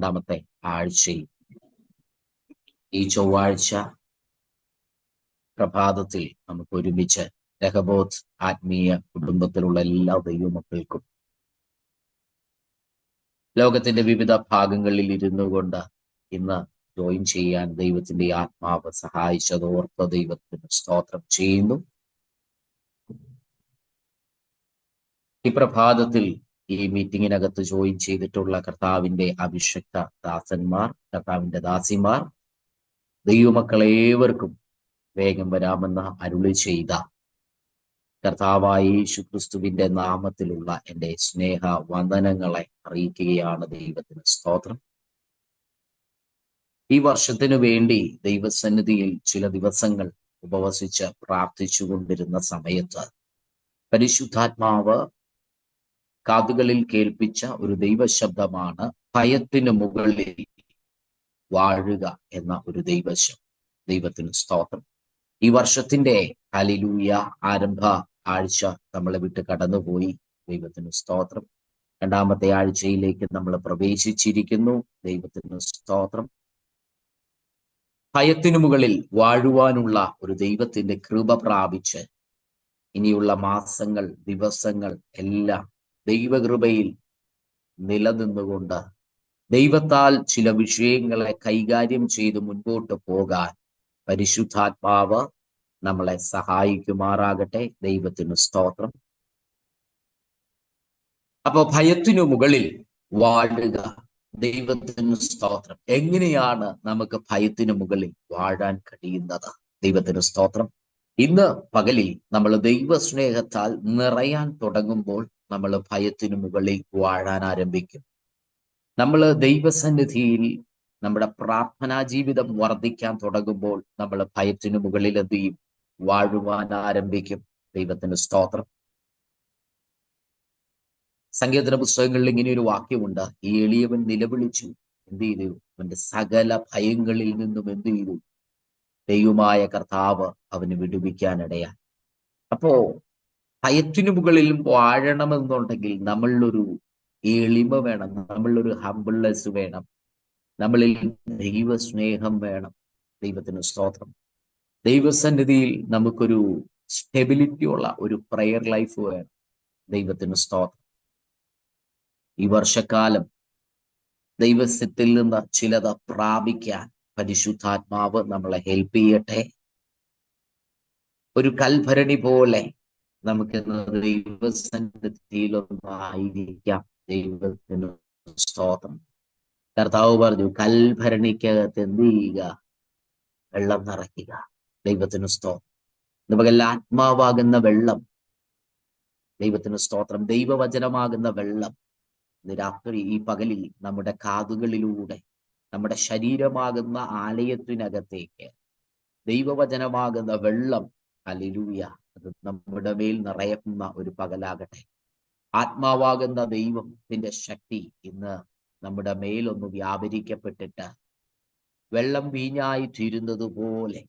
2ാമത്തെ ആഴ്ചയിൽ ഈ ചൊവ്വാഴ്ച പ്രഭാതത്തിൽ നമുക്ക് ഒരുമിച്ച് രഹബോത്ത് ആത്മീയ കുടുംബത്തിലുള്ള എല്ലാ ദൈവമക്കൾക്കും ലോകത്തിന്റെ വിവിധ ഭാഗങ്ങളിൽ ഇരുന്നു കൊണ്ട് ഇന്ന് ജോയിൻ ചെയ്യാൻ ദൈവത്തിന്റെ ആത്മാവ് സഹായിച്ചതോർത്ത് ദൈവത്തിന് സ്തോത്രം ചെയ്യുന്നു. ഈ പ്രഭാതത്തിൽ ഈ മീറ്റിങ്ങിനകത്ത് ജോയിൻ ചെയ്തിട്ടുള്ള കർത്താവിന്റെ അഭിഷക്ത ദാസന്മാർ, കർത്താവിന്റെ ദാസിമാർ, ദൈവമക്കളേവർക്കും വേഗം വരാമെന്ന് അരുളി ചെയ്ത കർത്താവായ യേശുക്രിസ്തുവിന്റെ നാമത്തിലുള്ള എൻ്റെ സ്നേഹ വന്ദനങ്ങളെ അറിയിക്കുകയാണ്. ദൈവത്തിന് സ്തോത്രം. ഈ വർഷത്തിനു വേണ്ടി ദൈവസന്നിധിയിൽ ചില ദിവസങ്ങൾ ഉപവസിച്ച് പ്രാർത്ഥിച്ചു കൊണ്ടിരുന്ന സമയത്ത് പരിശുദ്ധാത്മാവ് കാതുകളിൽ കേൾപ്പിച്ച ഒരു ദൈവശബ്ദമാണ് ഭയത്തിനു മുകളിൽ വാഴുക എന്ന ഒരു ദൈവശബ്ദം. ദൈവത്തിന് സ്തോത്രം. ഈ വർഷത്തിന്റെ ഹല്ലേലൂയ ആരംഭ ആഴ്ച നമ്മളെ വിട്ട് കടന്നുപോയി. ദൈവത്തിന് സ്തോത്രം. 2ാമത്തെ ആഴ്ചയിലേക്ക് നമ്മൾ പ്രവേശിച്ചിരിക്കുന്നു. ദൈവത്തിന് സ്തോത്രം. ഭയത്തിനു മുകളിൽ വാഴുവാനുള്ള ഒരു ദൈവത്തിന്റെ കൃപ പ്രാപിച്ച് ഇനിയുള്ള മാസങ്ങൾ, ദിവസങ്ങൾ എല്ലാം ദൈവകൃപയിൽ നിലനിന്നുകൊണ്ട് ദൈവത്താൽ ചില വിഷയങ്ങളെ കൈകാര്യം ചെയ്ത് മുൻപോട്ട് പോകാൻ പരിശുദ്ധാത്മാവ് നമ്മളെ സഹായിക്കുമാറാകട്ടെ. ദൈവത്തിന് സ്തോത്രം. അപ്പൊ ഭയത്തിനു മുകളിൽ വാഴുക. ദൈവത്തിന് സ്തോത്രം. എങ്ങനെയാണ് നമുക്ക് ഭയത്തിനു മുകളിൽ വാഴാൻ കഴിയുന്നത്? ദൈവത്തിന് സ്തോത്രം. ഇന്ന് പകലിൽ നമ്മൾ ദൈവസ്നേഹത്താൽ നിറയാൻ തുടങ്ങുമ്പോൾ നമ്മൾ ഭയത്തിനു മുകളിൽ വാഴാൻ ആരംഭിക്കും. നമ്മൾ ദൈവസന്നിധിയിൽ നമ്മുടെ പ്രാർത്ഥനാ ജീവിതം വർദ്ധിക്കാൻ തുടങ്ങുമ്പോൾ നമ്മൾ ഭയത്തിനു മുകളിൽ എന്ത് ചെയ്യും? വാഴുവാൻ ആരംഭിക്കും. ദൈവത്തിന് സ്തോത്രം. സങ്കീർത്തന പുസ്തകങ്ങളിൽ ഇങ്ങനെ ഒരു വാക്യമുണ്ട്: ഈ എളിയവൻ നിലവിളിച്ചു, എന്ത് ചെയ്തു? അവന്റെ സകല ഭയങ്ങളിൽ നിന്നും എന്ത് ചെയ്തു? ദൈവമായ കർത്താവ് അവന് വിടുവിക്കാനിടയാൻ. അപ്പോ ഭയത്തിനു മുകളിൽ വാഴണമെന്നുണ്ടെങ്കിൽ നമ്മളിലൊരു എളിമ വേണം, നമ്മളിലൊരു ഹംബിൾനെസ് വേണം, നമ്മളിൽ ദൈവസ്നേഹം വേണം. ദൈവത്തിന് സ്തോത്രം. ദൈവസന്നിധിയിൽ നമുക്കൊരു സ്റ്റെബിലിറ്റി ഉള്ള ഒരു പ്രയർ ലൈഫ് വേണം. ദൈവത്തിന് സ്തോത്രം. ഈ വർഷക്കാലം ദൈവത്തിൽ നിന്ന് ചിലത് പ്രാപിക്കാൻ പരിശുദ്ധാത്മാവ് നമ്മളെ ഹെൽപ്പ് ചെയ്യട്ടെ. ഒരു കൽഭരണി പോലെ നമുക്ക് ദൈവസന്നിധിയിലൊന്നായിരിക്കാം. ദൈവത്തിന് സ്തോത്രം. കർത്താവ് പറഞ്ഞു, കൽഭരണിക്കകത്ത് എന്ത് ചെയ്യുക? വെള്ളം നിറയ്ക്കുക. ദൈവത്തിന് സ്തോത്രം. നമുക്കെല്ലാം ആത്മാവാകുന്ന വെള്ളം, ദൈവത്തിന് സ്തോത്രം, ദൈവവചനമാകുന്ന വെള്ളം ഇന്ന് രാത്രി ഈ പകലിൽ നമ്മുടെ കാതുകളിലൂടെ നമ്മുടെ ശരീരമാകുന്ന ആലയത്തിനകത്തേക്ക് ദൈവവചനമാകുന്ന വെള്ളം, ഹല്ലേലൂയ, അത് നമ്മുടെ മേൽ നിറയുന്ന ഒരു പകലാകട്ടെ. ആത്മാവാകുന്ന ദൈവത്തിന്റെ ശക്തി ഇന്ന് നമ്മുടെ മേലൊന്ന് വ്യാപരിക്കപ്പെട്ടിട്ട് വെള്ളം വീഞ്ഞായി തീരുന്നത് പോലെ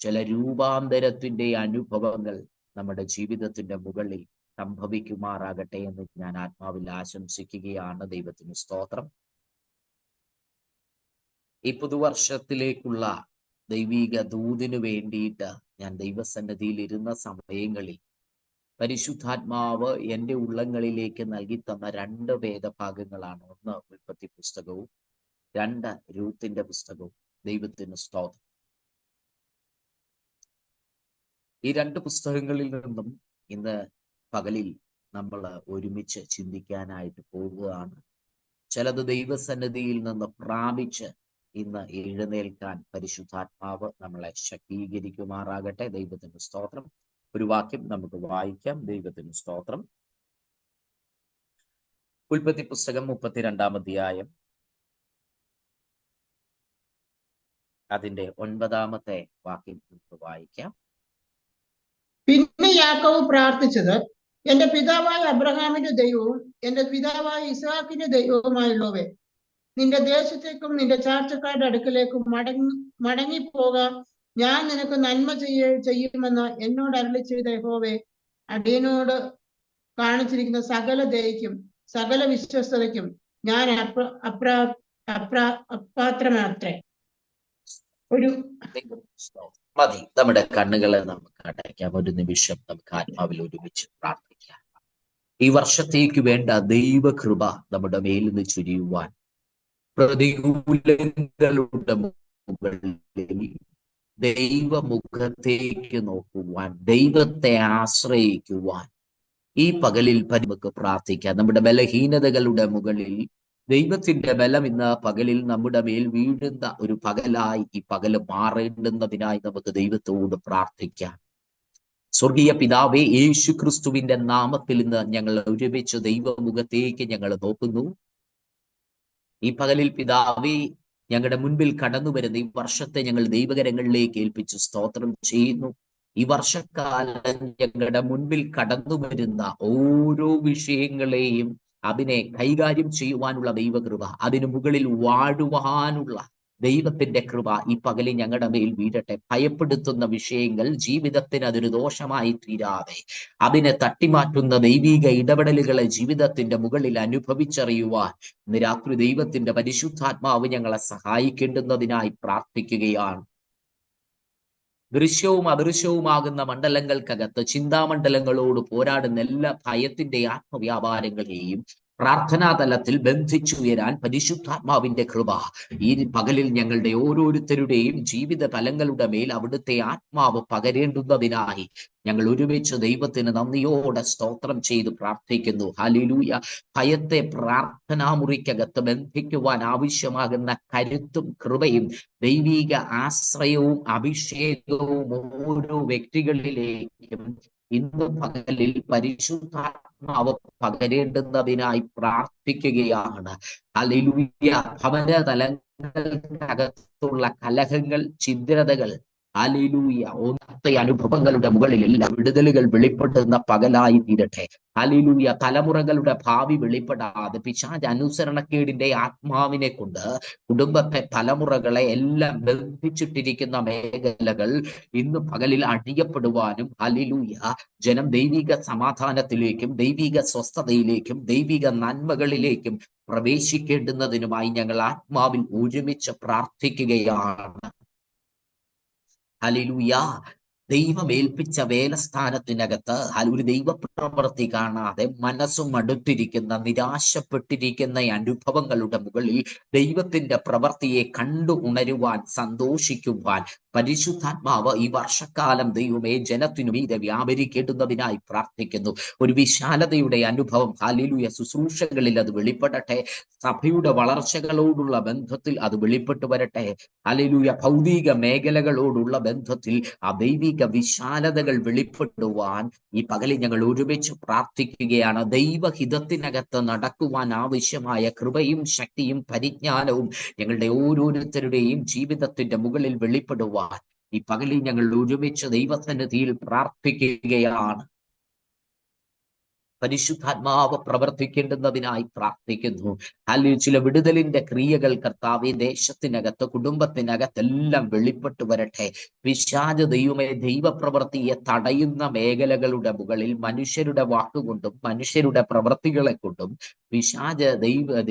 ചില രൂപാന്തരത്തിന്റെ അനുഭവങ്ങൾ നമ്മുടെ ജീവിതത്തിന്റെ മുകളിൽ സംഭവിക്കുമാറാകട്ടെ എന്ന് ഞാൻ ആത്മാവിൽ ആശംസിക്കുകയാണ്. ദൈവത്തിന് സ്തോത്രം. ഈ പുതുവർഷത്തിലേക്കുള്ള ദൈവിക ദൂതിനു വേണ്ടിയിട്ട് ഞാൻ ദൈവസന്നിധിയിൽ ഇരുന്ന സമയങ്ങളിൽ പരിശുദ്ധാത്മാവ് എൻ്റെ ഉള്ളങ്ങളിലേക്ക് നൽകി തന്ന 2 വേദഭാഗങ്ങളാണ്. 1 ഉൽപ്പത്തി പുസ്തകവും 2 രൂത്തിന്റെ പുസ്തകവും. ദൈവത്തിന് സ്തോത്രം. ഈ 2 പുസ്തകങ്ങളിൽ നിന്നും ഇന്ന് പകലിൽ നമ്മൾ ഒരുമിച്ച് ചിന്തിക്കാനായിട്ട് പോവുകയാണ്. ചിലത് ദൈവസന്നിധിയിൽ നിന്ന് പ്രാപിച്ച് ഇന്ന് എഴുന്നേൽക്കാൻ പരിശുദ്ധാത്മാവ് നമ്മളെ ശക്തീകരിക്കുമാറാകട്ടെ. ദൈവത്തിന് സ്തോത്രം. ഒരു വാക്യം നമുക്ക് വായിക്കാം. ദൈവത്തിന് സ്തോത്രം. ഉൽപ്പത്തി പുസ്തകം 32-ാം അധ്യായം അതിന്റെ 9-ാമത്തെ വാക്യം നമുക്ക് വായിക്കാം. പിന്നെ യാക്കോബ് പ്രാർത്ഥിച്ചത്, എന്റെ പിതാവായ അബ്രഹാമിന്റെ ദൈവവും എന്റെ പിതാവായ ഇസ്ഹാക്കിന്റെ ദൈവവുമായുള്ളവേ, നിന്റെ ദേശത്തേക്കും നിന്റെ ചാർച്ചക്കാരുടെ അടുക്കലേക്കും മടങ്ങിപ്പോകാൻ ഞാൻ നിനക്ക് നന്മ ചെയ്യുമെന്ന് എന്നോട് അരുളി ചെയ്ത യഹോവേ, അടിയനോട് കാണിച്ചിരിക്കുന്ന സകല ദയയ്ക്കും സകല വിശ്വസ്തതയ്ക്കും ഞാൻ അപാത്രമാത്രേ. ഒരു മതി, നമ്മുടെ കണ്ണുകളെ നമുക്ക് അടയ്ക്കാം. ഒരു നിമിഷം നമുക്ക് ആത്മാവിൽ ഒരുമിച്ച് പ്രാർത്ഥിക്കാം. ഈ വർഷത്തേക്ക് വേണ്ട ദൈവകൃപ നമ്മുടെ മേൽ നിന്ന് ചുരിയുവാൻ, പ്രതികൂലങ്ങളുടെ മുകളിൽ ദൈവമുഖത്തേക്ക് നോക്കുവാൻ, ദൈവത്തെ ആശ്രയിക്കുവാൻ ഈ പകലിൽ നമുക്ക് പ്രാർത്ഥിക്കാം. നമ്മുടെ ബലഹീനതകളുടെ മുകളിൽ ദൈവത്തിന്റെ ബലം ഇന്ന് പകലിൽ നമ്മുടെ മേൽ വീഴുന്ന ഒരു പകലായി ഈ പകല് മാറേണ്ടുന്നതിനായി നമുക്ക് ദൈവത്തോട് പ്രാർത്ഥിക്കാം. സ്വർഗീയ പിതാവേ, യേശു ക്രിസ്തുവിന്റെ നാമത്തിൽ ഇന്ന് ഞങ്ങൾ ഒരുമിച്ച് ദൈവമുഖത്തേക്ക് ഞങ്ങൾ നോക്കുന്നു. ഈ പകലിൽ പിതാവേ, ഞങ്ങളുടെ മുൻപിൽ കടന്നു വരുന്ന ഈ വർഷത്തെ ഞങ്ങൾ ദൈവകരങ്ങളിലേക്ക് ഏൽപ്പിച്ച് സ്തോത്രം ചെയ്യുന്നു. ഈ വർഷക്കാലം ഞങ്ങളുടെ മുൻപിൽ കടന്നു വരുന്ന ഓരോ വിഷയങ്ങളെയും അതിനെ കൈകാര്യം ചെയ്യുവാനുള്ള ദൈവകൃപ, അതിനു മുകളിൽ വാഴുവാനുള്ള ദൈവത്തിന്റെ കൃപ ഈ പകലിൽ ഞങ്ങളുടെ മേൽ വീഴട്ടെ. ഭയപ്പെടുത്തുന്ന വിഷയങ്ങൾ ജീവിതത്തിന് അതൊരു ദോഷമായി തീരാതെ അതിനെ തട്ടിമാറ്റുന്ന ദൈവിക ഇടപെടലുകളെ ജീവിതത്തിന്റെ മുകളിൽ അനുഭവിച്ചറിയുവാൻ ഇന്ന് രാത്രി ദൈവത്തിന്റെ പരിശുദ്ധാത്മാവ് ഞങ്ങളെ സഹായിക്കേണ്ടുന്നതിനായി പ്രാർത്ഥിക്കുകയാണ്. ദൃശ്യവും അദൃശ്യവുമാകുന്ന മണ്ഡലങ്ങൾക്കകത്ത് ചിന്താമണ്ഡലങ്ങളോട് പോരാടുന്ന എല്ലാ ഭയത്തിന്റെ ആത്മവ്യാപാരങ്ങളെയും പ്രാർത്ഥനാ തലത്തിൽ ബന്ധിച്ചുയരാൻ പരിശുദ്ധാത്മാവിന്റെ കൃപ ഈ പകലിൽ ഞങ്ങളുടെ ഓരോരുത്തരുടെയും ജീവിത തലങ്ങളുടെ മേൽ അവിടുത്തെ ആത്മാവ് പകരേണ്ടുന്നതിനായി ഞങ്ങൾ ഒരുമിച്ച് ദൈവത്തിന് നന്ദിയോടെ സ്തോത്രം ചെയ്ത് പ്രാർത്ഥിക്കുന്നു. ഹല്ലേലൂയ. ഭയത്തെ പ്രാർത്ഥനാമുറിക്കകത്ത് ബന്ധിക്കുവാൻ ആവശ്യമാകുന്ന കരുത്തും കൃപയും ദൈവിക ആശ്രയവും അഭിഷേകവും ഓരോ വ്യക്തികളിലേക്കും ഇന്ന് പകലിൽ പരിശുദ്ധാത്മാവ് പകരേണ്ടുന്നതിനായി പ്രാർത്ഥിക്കുകയാണ്. ഹല്ലേലൂയ. ഭവന തലങ്ങൾക്കകത്തുള്ള കലഹങ്ങൾ, ഛിദ്രതകൾ, ഹല്ലേലൂയ, ഒന്നത്തെ അനുഭവങ്ങളുടെ മുകളിൽ എല്ലാ വിടുതലുകൾ വെളിപ്പെടുന്ന പകലായി തീരട്ടെ. ഹല്ലേലൂയ. തലമുറകളുടെ ഭാവി വെളിപ്പെടാതെ പിശാച് അനുസരണക്കേടിന്റെ ആത്മാവിനെ കൊണ്ട് കുടുംബത്തെ, തലമുറകളെ എല്ലാം ബന്ധിച്ചിട്ടിരിക്കുന്ന മേഖലകൾ ഇന്ന് പകലിൽ അടിയപ്പെടുവാനും, ഹല്ലേലൂയ, ജനം ദൈവിക സമാധാനത്തിലേക്കും ദൈവിക സ്വസ്ഥതയിലേക്കും ദൈവിക നന്മകളിലേക്കും പ്രവേശിക്കേണ്ടുന്നതിനുമായി ഞങ്ങൾ ആത്മാവിൽ ഒരുമിച്ച് പ്രാർത്ഥിക്കുകയാണ്. ഹല്ലേലൂയ. ദൈവം ഏൽപ്പിച്ച വേലസ്ഥാനത്തിനകത്ത് ഒരു ദൈവപ്രവൃത്തി കാണാതെ മനസ്സും അടുത്തിരിക്കുന്ന, നിരാശപ്പെട്ടിരിക്കുന്ന അനുഭവങ്ങളുടെ മുകളിൽ ദൈവത്തിന്റെ പ്രവൃത്തിയെ കണ്ടു ഉണരുവാൻ, സന്തോഷിക്കുവാൻ പരിശുദ്ധാത്മാവ് ഈ വർഷക്കാലം ദൈവമേ ജനത്തിനു മീതെ വ്യാപരിക്കേണ്ടുന്നതിനായി പ്രാർത്ഥിക്കുന്നു. ഒരു വിശാലതയുടെ അനുഭവം, ഹല്ലേലൂയ, ശുശ്രൂഷകളിൽ അത് വെളിപ്പെടട്ടെ. സഭയുടെ വളർച്ചകളോടുള്ള ബന്ധത്തിൽ അത് വെളിപ്പെട്ടു വരട്ടെ. ഹല്ലേലൂയ. ഭൗതിക മേഖലകളോടുള്ള ബന്ധത്തിൽ ആ ദൈവിക വിശാലതകൾ വെളിപ്പെടുവാൻ ഈ പകലിൽ ഞങ്ങൾ ഒരുമിച്ച് പ്രാർത്ഥിക്കുകയാണ്. ദൈവഹിതത്തിനകത്ത് നടക്കുവാൻ ആവശ്യമായ കൃപയും ശക്തിയും പരിജ്ഞാനവും ഞങ്ങളുടെ ഓരോരുത്തരുടെയും ജീവിതത്തിന്റെ മുകളിൽ വെളിപ്പെടുവാൻ ഈ പകലിൽ ഞങ്ങൾ ഒരുമിച്ച് ദൈവസന്നിധിയിൽ പ്രാർത്ഥിക്കുകയാണ്. പരിശുദ്ധാത്മാവ് പ്രവർത്തിക്കേണ്ടുന്നതിനായി പ്രാർത്ഥിക്കുന്നു. അല്ലെങ്കിൽ ചില വിടുതലിന്റെ ക്രിയകൾ കർത്താവേ ദേശത്തിനകത്ത്, കുടുംബത്തിനകത്തെല്ലാം വെളിപ്പെട്ടു വരട്ടെ. പിശാച് ദൈവമേ ദൈവപ്രവൃത്തിയെ തടയുന്ന മേഖലകളുടെ മുകളിൽ മനുഷ്യരുടെ വാക്കുകൊണ്ടും മനുഷ്യരുടെ പ്രവൃത്തികളെ കൊണ്ടും പിശാച്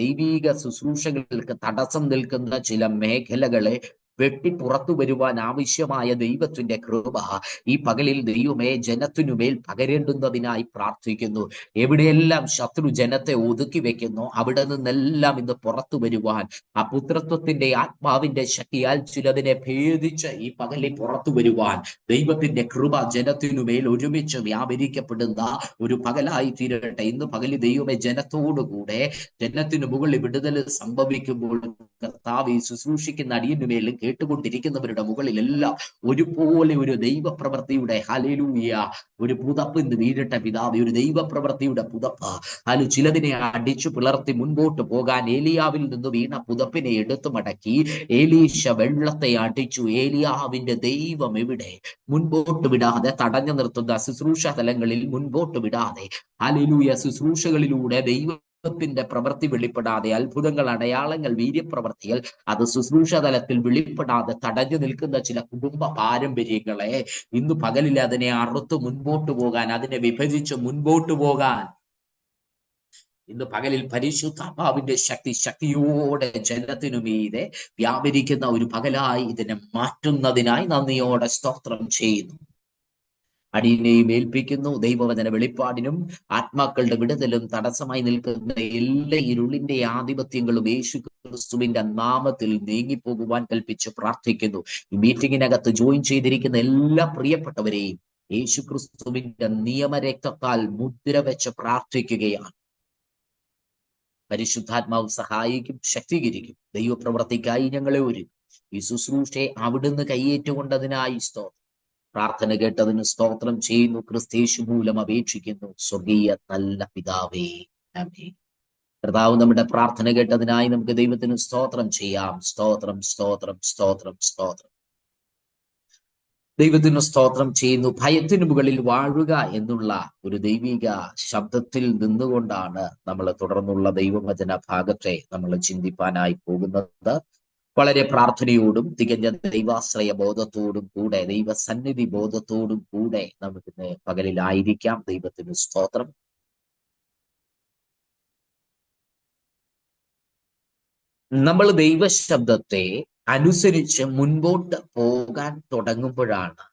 ദൈവിക ശുശ്രൂഷകൾക്ക് തടസ്സം നിൽക്കുന്ന ചില മേഖലകളെ വെട്ടി പുറത്തു വരുവാൻ ആവശ്യമായ ദൈവത്തിന്റെ കൃപ ഈ പകലിൽ ദൈവമേ ജനത്തിനുമേൽ പകരേണ്ടുന്നതിനായി പ്രാർത്ഥിക്കുന്നു. എവിടെയെല്ലാം ശത്രു ജനത്തെ ഒതുക്കി വെക്കുന്നു അവിടെ നിന്നെല്ലാം ഇന്ന് പുറത്തു വരുവാൻ ആ പുത്രത്വത്തിന്റെ ആത്മാവിന്റെ ശക്തിയാൽ ചിലതിനെ ഭേദിച്ച് ഈ പകലിൽ പുറത്തു വരുവാൻ ദൈവത്തിന്റെ കൃപ ജനത്തിനുമേൽ ഒരുമിച്ച് വ്യാപരിക്കപ്പെടുന്ന ഒരു പകലായി തീരട്ടെ. ഇന്ന് പകലിൽ ദൈവമേ ജനത്തോടുകൂടെ ജനത്തിനു മുകളിൽ വിടുതൽ സംഭവിക്കുമ്പോൾ കർത്താവ് ശുശ്രൂഷിക്കുന്ന അടിയനുമേലും കേട്ടുകൊണ്ടിരിക്കുന്നവരുടെ മുകളിലെല്ലാം ഒരുപോലെ ഒരു ദൈവപ്രവൃത്തിയുടെ, ഹല്ലേലൂയ, ഒരു പുതപ്പ് ഇന്ന് വീഴട്ടെ പിതാവേ. ഒരു ദൈവപ്രവൃത്തിയുടെ പുതപ്പ്. അതിൽ ചിലതിനെ അടിച്ചു പിളർത്തി മുൻപോട്ട് പോകാൻ ഏലിയാവിൽ നിന്ന് വീണ പുതപ്പിനെ എടുത്തു മടക്കി ഏലീശ വെള്ളത്തെ അടിച്ചു. ഏലിയാവിന്റെ ദൈവം എവിടെ? മുൻപോട്ട് വിടാതെ തടഞ്ഞു നിർത്തുന്ന ശുശ്രൂഷ തലങ്ങളിൽ മുൻപോട്ട് വിടാതെ, ഹല്ലേലൂയ, ശുശ്രൂഷകളിലൂടെ ദൈവത്തിന്റെ പ്രവൃത്തി വെളിപ്പെടാതെ, അത്ഭുതങ്ങൾ, അടയാളങ്ങൾ, വീര്യപ്രവർത്തികൾ അത് ശുശ്രൂഷ തലത്തിൽ വെളിപ്പെടാതെ തടഞ്ഞു നിൽക്കുന്ന ചില കുടുംബ പാരമ്പര്യങ്ങളെ ഇന്ന് പകലിൽ അതിനെ അറുത്ത് മുൻപോട്ട് പോകാൻ, അതിനെ വിഭജിച്ച് മുൻപോട്ട് പോകാൻ ഇന്ന് പകലിൽ പരിശുദ്ധാത്മാവിന്റെ ശക്തിയോടെ ജനത്തിനു മീതെ വ്യാപരിക്കുന്ന ഒരു പകലായി ഇതിനെ മാറ്റുന്നതിനായി നന്ദിയോടെ സ്തോത്രം ചെയ്യുന്നു. അടിയനെയും ഏൽപ്പിക്കുന്നു. ദൈവവചന വെളിപ്പാടിനും ആത്മാക്കളുടെ വിടുതലും തടസ്സമായി നിൽക്കുന്ന എല്ലാ ഇരുളിന്റെ ആധിപത്യങ്ങളും യേശു ക്രിസ്തുവിന്റെ നാമത്തിൽ നീങ്ങിപ്പോകുവാൻ കൽപ്പിച്ച് പ്രാർത്ഥിക്കുന്നു. ഈ മീറ്റിംഗിനകത്ത് ജോയിൻ ചെയ്തിരിക്കുന്ന എല്ലാ പ്രിയപ്പെട്ടവരെയും യേശു ക്രിസ്തുവിന്റെ നിയമരക്തത്താൽ മുദ്ര വെച്ച് പ്രാർത്ഥിക്കുകയാണ്. പരിശുദ്ധാത്മാവ് സഹായിക്കും, ശക്തീകരിക്കും. ദൈവപ്രവർത്തിക്കായി ഞങ്ങളെ ഒരുക്കും. ഈ ശുശ്രൂഷയെ അവിടുന്ന് കൈയേറ്റുകൊണ്ടതിനായി സ്തോത്രം. പ്രാർത്ഥന കേട്ടതിന് സ്തോത്രം ചെയ്യുന്നു. ക്രിസ്തേശു മൂലം അപേക്ഷിക്കുന്നു, സ്വർഗീയ നല്ല പിതാവേ, ആമേൻ. കർത്താവ് നമ്മുടെ പ്രാർത്ഥന കേട്ടതിനായി നമുക്ക് ദൈവത്തിന് സ്തോത്രം ചെയ്യാം. സ്തോത്രം, സ്തോത്രം, സ്തോത്രം, സ്തോത്രം. ദൈവത്തിന് സ്തോത്രം ചെയ്യുന്നു. ഭയത്തിന് മുകളിൽ വാഴുക എന്നുള്ള ഒരു ദൈവിക ശബ്ദത്തിൽ നിന്നുകൊണ്ടാണ് നമ്മൾ തുടർന്നുള്ള ദൈവവചന ഭാഗത്തെ നമ്മൾ ചിന്തിപ്പാനായി പോകുന്നത്. വളരെ പ്രാർത്ഥനയോടും തികഞ്ഞ ദൈവാശ്രയ ബോധത്തോടും കൂടെ, ദൈവസന്നിധി ബോധത്തോടും കൂടെ നമുക്കിന്ന് പകലിലായിരിക്കാം. ദൈവത്തിന് സ്തോത്രം. നമ്മൾ ദൈവശബ്ദത്തെ അനുസരിച്ച് മുൻപോട്ട് പോകാൻ തുടങ്ങുമ്പോഴാണ്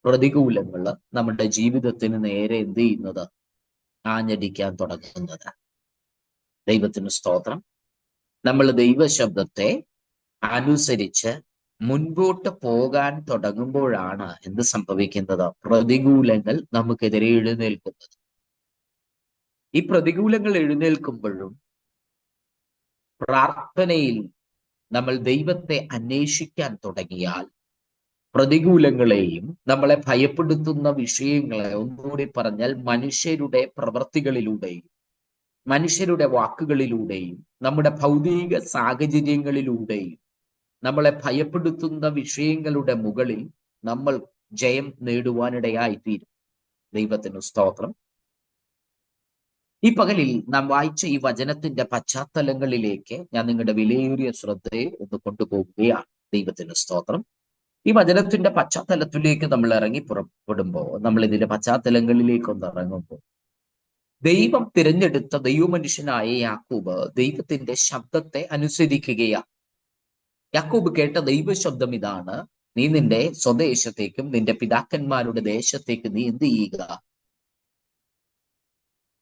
പ്രതികൂലങ്ങൾ നമ്മുടെ ജീവിതത്തിന് നേരെ എന്ത് ചെയ്യുന്നത്? ആഞ്ഞടിക്കാൻ തുടങ്ങുന്നത്. ദൈവത്തിന് സ്തോത്രം. നമ്മൾ ദൈവശബ്ദത്തെ അനുസരിച്ച് മുൻപോട്ട് പോകാൻ തുടങ്ങുമ്പോഴാണ് എന്ത് സംഭവിക്കുന്നത്? പ്രതികൂലങ്ങൾ നമുക്കെതിരെ എഴുന്നേൽക്കുന്നത്. ഈ പ്രതികൂലങ്ങൾ എഴുന്നേൽക്കുമ്പോഴും പ്രാർത്ഥനയിൽ നമ്മൾ ദൈവത്തെ അന്വേഷിക്കാൻ തുടങ്ങിയാൽ പ്രതികൂലങ്ങളെയും നമ്മളെ ഭയപ്പെടുത്തുന്ന വിഷയങ്ങളെ, ഒന്നുകൂടി പറഞ്ഞാൽ മനുഷ്യരുടെ പ്രവൃത്തികളിലൂടെയും മനുഷ്യരുടെ വാക്കുകളിലൂടെയും നമ്മുടെ ഭൗതിക സാഹചര്യങ്ങളിലൂടെയും നമ്മളെ ഭയപ്പെടുത്തുന്ന വിഷയങ്ങളുടെ മുകളിൽ നമ്മൾ ജയം നേടുവാനിടയായിത്തീരും. ദൈവത്തിന് സ്തോത്രം. ഈ പകലിൽ നാം വായിച്ച ഈ വചനത്തിന്റെ പശ്ചാത്തലങ്ങളിലേക്ക് ഞാൻ നിങ്ങളുടെ വിലയേറിയ ശ്രദ്ധയെ ഒന്ന് കൊണ്ടുപോകുകയാണ്. ദൈവത്തിന് സ്തോത്രം. ഈ വചനത്തിന്റെ പശ്ചാത്തലത്തിലേക്ക് നമ്മൾ ഇറങ്ങി പുറപ്പെടുമ്പോൾ, നമ്മൾ ഇതിന്റെ പശ്ചാത്തലങ്ങളിലേക്ക് ഒന്ന് ഇറങ്ങുമ്പോൾ, ദൈവം തിരഞ്ഞെടുത്ത ദൈവമനുഷ്യനായ യാക്കോബ് ദൈവത്തിന്റെ ശബ്ദത്തെ അനുസരിക്കുകയാണ്. യാക്കോബ് കേട്ട ദൈവശബ്ദം ഇതാണ്: നീ നിന്റെ സ്വദേശത്തേക്കും നിന്റെ പിതാക്കന്മാരുടെ ദേശത്തേക്ക് നീ എന്ത് ചെയ്യുക?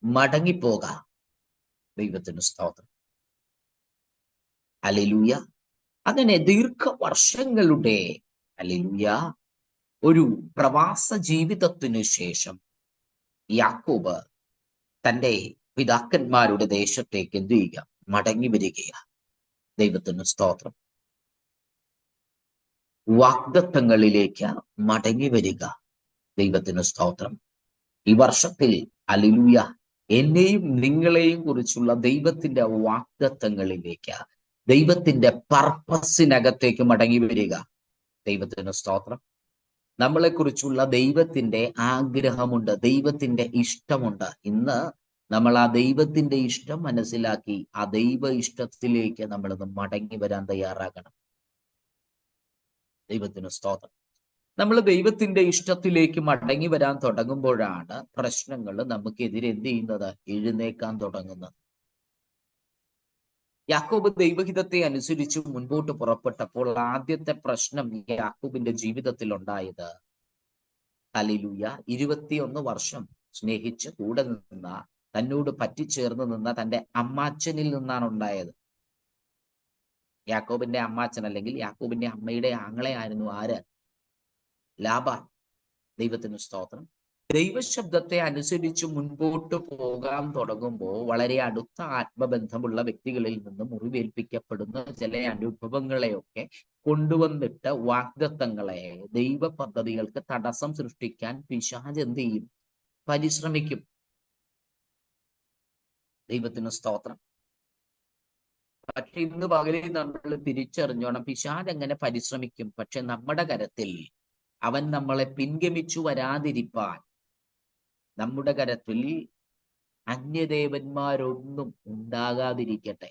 മടങ്ങിപ്പോക. ദൈവത്തിന് സ്തോത്രം. ഹല്ലേലൂയ. അങ്ങനെ ദീർഘവർഷങ്ങളുടെ ഹല്ലേലൂയ ഒരു പ്രവാസ ജീവിതത്തിനു ശേഷം യാക്കോബ് തന്റെ പിതാക്കന്മാരുടെ ദേശത്തേക്ക് എന്ത് ചെയ്യുക? മടങ്ങി വരികയാണ്. ദൈവത്തിന് സ്തോത്രം. വാഗ്ദത്തങ്ങളിലേക്ക് മടങ്ങി വരിക. ദൈവത്തിന് സ്തോത്രം. ഈ വർഷത്തിൽ ഹല്ലേലൂയ എന്നെയും നിങ്ങളെയും കുറിച്ചുള്ള ദൈവത്തിന്റെ വാഗ്ദത്തങ്ങളിലേക്ക്, ദൈവത്തിന്റെ പർപ്പസിനകത്തേക്ക് മടങ്ങി വരിക. ദൈവത്തിന് സ്തോത്രം. നമ്മളെ കുറിച്ചുള്ള ദൈവത്തിന്റെ ആഗ്രഹമുണ്ട്, ദൈവത്തിന്റെ ഇഷ്ടമുണ്ട്. ഇന്ന് നമ്മൾ ആ ദൈവത്തിന്റെ ഇഷ്ടം മനസ്സിലാക്കി ആ ദൈവ ഇഷ്ടത്തിലേക്ക് നമ്മളൊന്ന് മടങ്ങി വരാൻ തയ്യാറാകണം. ദൈവത്തിന് സ്തോത്രം. നമ്മൾ ദൈവത്തിന്റെ ഇഷ്ടത്തിലേക്ക് മടങ്ങി വരാൻ തുടങ്ങുമ്പോഴാണ് പ്രശ്നങ്ങൾ നമുക്കെതിരെ എന്ത് ചെയ്യുന്നത്? എഴുന്നേക്കാൻ തുടങ്ങുന്നത്. യാക്കോബ് ദൈവഹിതത്തെ അനുസരിച്ച് മുൻപോട്ട് പുറപ്പെട്ടപ്പോൾ ആദ്യത്തെ പ്രശ്നം യാക്കോബിന്റെ ജീവിതത്തിൽ ഉണ്ടായത്, ഹല്ലേലൂയ, 21 വർഷം സ്നേഹിച്ച് കൂടെ നിന്ന, തന്നോട് പറ്റിച്ചേർന്ന് നിന്ന തന്റെ അമ്മാച്ചനിൽ നിന്നാണ് ഉണ്ടായത്. യാക്കോബിന്റെ അമ്മാച്ചൻ, അല്ലെങ്കിൽ യാക്കോബിന്റെ അമ്മയുടെ ആങ്ങളെയായിരുന്നു ആര്? ലാബാൻ. ദൈവത്തിന് സ്തോത്രം. ദൈവശബ്ദത്തെ അനുസരിച്ച് മുൻപോട്ട് പോകാൻ തുടങ്ങുമ്പോൾ വളരെ അടുത്ത ആത്മബന്ധമുള്ള വ്യക്തികളിൽ നിന്ന് മുറിവേൽപ്പിക്കപ്പെടുന്ന ചില അനുഭവങ്ങളെയൊക്കെ കൊണ്ടുവന്നിട്ട് വാഗ്ദത്തങ്ങളെ, ദൈവ പദ്ധതികൾക്ക് തടസ്സം സൃഷ്ടിക്കാൻ പിശാച് എന്ത് ചെയ്യും? പരിശ്രമിക്കും. ദൈവത്തിന് സ്തോത്രം. പക്ഷെ ഇന്ന് പകലിൽ നമ്മൾ തിരിച്ചറിഞ്ഞോണം, പിശാച് എങ്ങനെ പരിശ്രമിക്കും, പക്ഷെ നമ്മുടെ കരത്തിൽ അവൻ നമ്മളെ പിൻഗമിച്ചു വരാതിരിപ്പാൻ നമ്മുടെ കരത്തിൽ അന്യദേവന്മാരൊന്നും ഉണ്ടാകാതിരിക്കട്ടെ.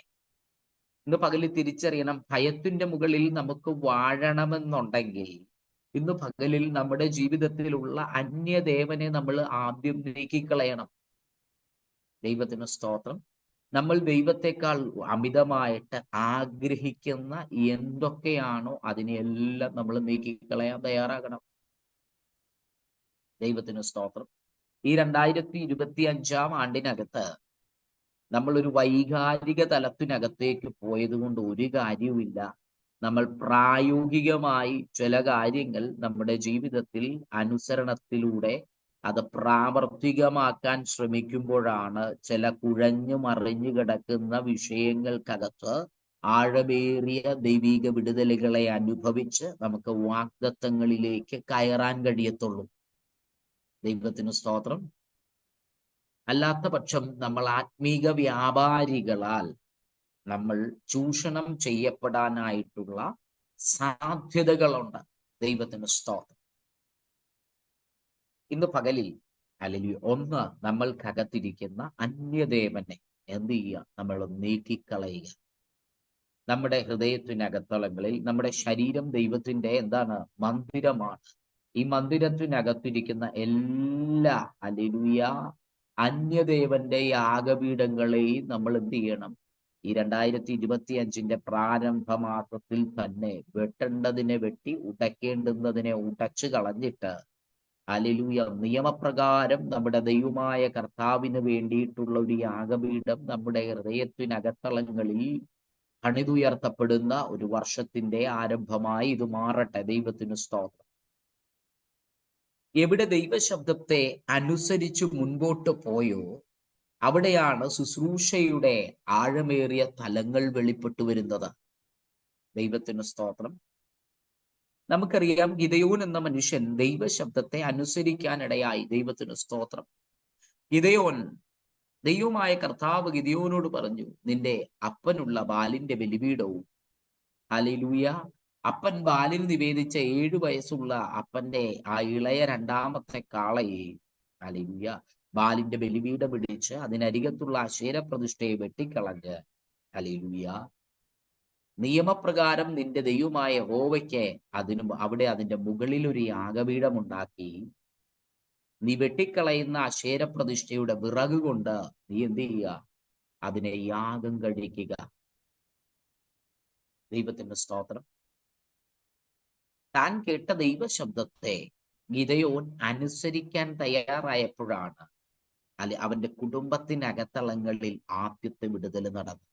ഇന്ന് പകലിൽ തിരിച്ചറിയണം, ഭയത്തിന്റെ മുകളിൽ നമുക്ക് വാഴണമെന്നുണ്ടെങ്കിൽ ഇന്ന് പകലിൽ നമ്മുടെ ജീവിതത്തിലുള്ള അന്യദേവനെ നമ്മൾ ആദ്യം നീക്കിക്കളയണം. ദൈവത്തിന് സ്തോത്രം. നമ്മൾ ദൈവത്തെക്കാൾ അമിതമായിട്ട് ആഗ്രഹിക്കുന്ന എന്തൊക്കെയാണോ അതിനെയെല്ലാം നമ്മൾ നീക്കിക്കളയാൻ തയ്യാറാകണം. ദൈവത്തിന് സ്തോത്രം. ഈ 2025 നമ്മൾ ഒരു വൈകാരിക തലത്തിനകത്തേക്ക് പോയത് കൊണ്ട് ഒരു കാര്യവുമില്ല. നമ്മൾ പ്രായോഗികമായി ചില കാര്യങ്ങൾ നമ്മുടെ ജീവിതത്തിൽ അനുസരണത്തിലൂടെ അത് പ്രാവർത്തികമാക്കാൻ ശ്രമിക്കുമ്പോഴാണ് ചില കുഴഞ്ഞു മറിഞ്ഞു കിടക്കുന്ന വിഷയങ്ങൾക്കകത്ത് ആഴമേറിയ ദൈവിക വിടുതലുകളെ അനുഭവിച്ച് നമുക്ക് വാഗ്ദത്തങ്ങളിലേക്ക് കയറാൻ കഴിയത്തുള്ളൂ. ദൈവത്തിന് സ്തോത്രം. അല്ലാത്ത പക്ഷം നമ്മൾ ആത്മീക വ്യാപാരികളാൽ നമ്മൾ ചൂഷണം ചെയ്യപ്പെടാനായിട്ടുള്ള സാധ്യതകളുണ്ട്. ദൈവത്തിന് സ്തോത്രം. ഇന്ന് പകലിൽ അല്ലെങ്കിൽ ഒന്ന് നമ്മൾക്കകത്തിരിക്കുന്ന അന്യദേവനെ എന്ത് ചെയ്യുക? നമ്മൾ നീക്കിക്കളയുക. നമ്മുടെ ഹൃദയത്തിനകത്തളങ്ങളിൽ നമ്മുടെ ശരീരം ദൈവത്തിന്റെ മന്ദിരമാണ്. ഈ മന്ദിരത്തിനകത്തിരിക്കുന്ന എല്ലാ ഹല്ലേലൂയ അന്യദേവന്റെ യാഗപീഠങ്ങളെയും നമ്മൾ എന്ത് ചെയ്യണം? ഈ 2025 പ്രാരംഭ മാസത്തിൽ തന്നെ വെട്ടേണ്ടതിനെ വെട്ടി ഉടയ്ക്കേണ്ടുന്നതിനെ ഉടച്ചു കളഞ്ഞിട്ട് ഹല്ലേലൂയ നിയമപ്രകാരം നമ്മുടെ ദൈവമായ കർത്താവിന് വേണ്ടിയിട്ടുള്ള ഒരു യാഗപീഠം നമ്മുടെ ഹൃദയത്തിനകത്തളങ്ങളിൽ പണിതുയർത്തപ്പെടുന്ന ഒരു വർഷത്തിന്റെ ആരംഭമായി ഇത് മാറട്ടെ. ദൈവത്തിന് സ്തോത്രം. എവിടെ ദൈവശബ്ദത്തെ അനുസരിച്ച് മുൻപോട്ട് പോയോ അവിടെയാണ് ശുശ്രൂഷയുടെ ആഴമേറിയ തലങ്ങൾ വെളിപ്പെട്ടു വരുന്നത്. ദൈവത്തിന് സ്തോത്രം. നമുക്കറിയാം, ഗിദെയോൻ എന്ന മനുഷ്യൻ ദൈവശബ്ദത്തെ അനുസരിക്കാനിടയായി. ദൈവത്തിന് സ്തോത്രം. ഗിദെയോൻ, ദൈവമായ കർത്താവ് ഗിദെയോനോട് പറഞ്ഞു, നിന്റെ അപ്പനുള്ള ബാലിന്റെ ബലിപീഠവും ഹല്ലേലൂയ അപ്പൻ ബാലിന് നിവേദിച്ച 7 വയസ്സുള്ള അപ്പന്റെ ആ ഇളയ രണ്ടാമത്തെ കാളയെ ഹല്ലേലൂയ ബാലിന്റെ ബലിപീഠം പിടിച്ച് അതിനരികത്തുള്ള അശേരപ്രതിഷ്ഠയെ വെട്ടിക്കളഞ്ഞ് ഹല്ലേലൂയ നിയമപ്രകാരം നിന്റെ ദൈവമായ യഹോവയ്ക്ക് അവിടെ അതിന്റെ മുകളിൽ ഒരു യാഗപീഠം ഉണ്ടാക്കി നീ വെട്ടിക്കളയുന്ന അശേരപ്രതിഷ്ഠയുടെ വിറക് കൊണ്ട് നീ എന്ത് ചെയ്യുക? അതിനെ യാഗം കഴിക്കുക. ദൈവത്തിന്റെ സ്തോത്രം. താൻ കേട്ട ദൈവശബ്ദത്തെ ഗിദെയോൻ അനുസരിക്കാൻ തയ്യാറായപ്പോഴാണ് അവന്റെ കുടുംബത്തിനകത്തളങ്ങളിൽ ആദ്യത്തെ വിടുതൽ നടന്നു.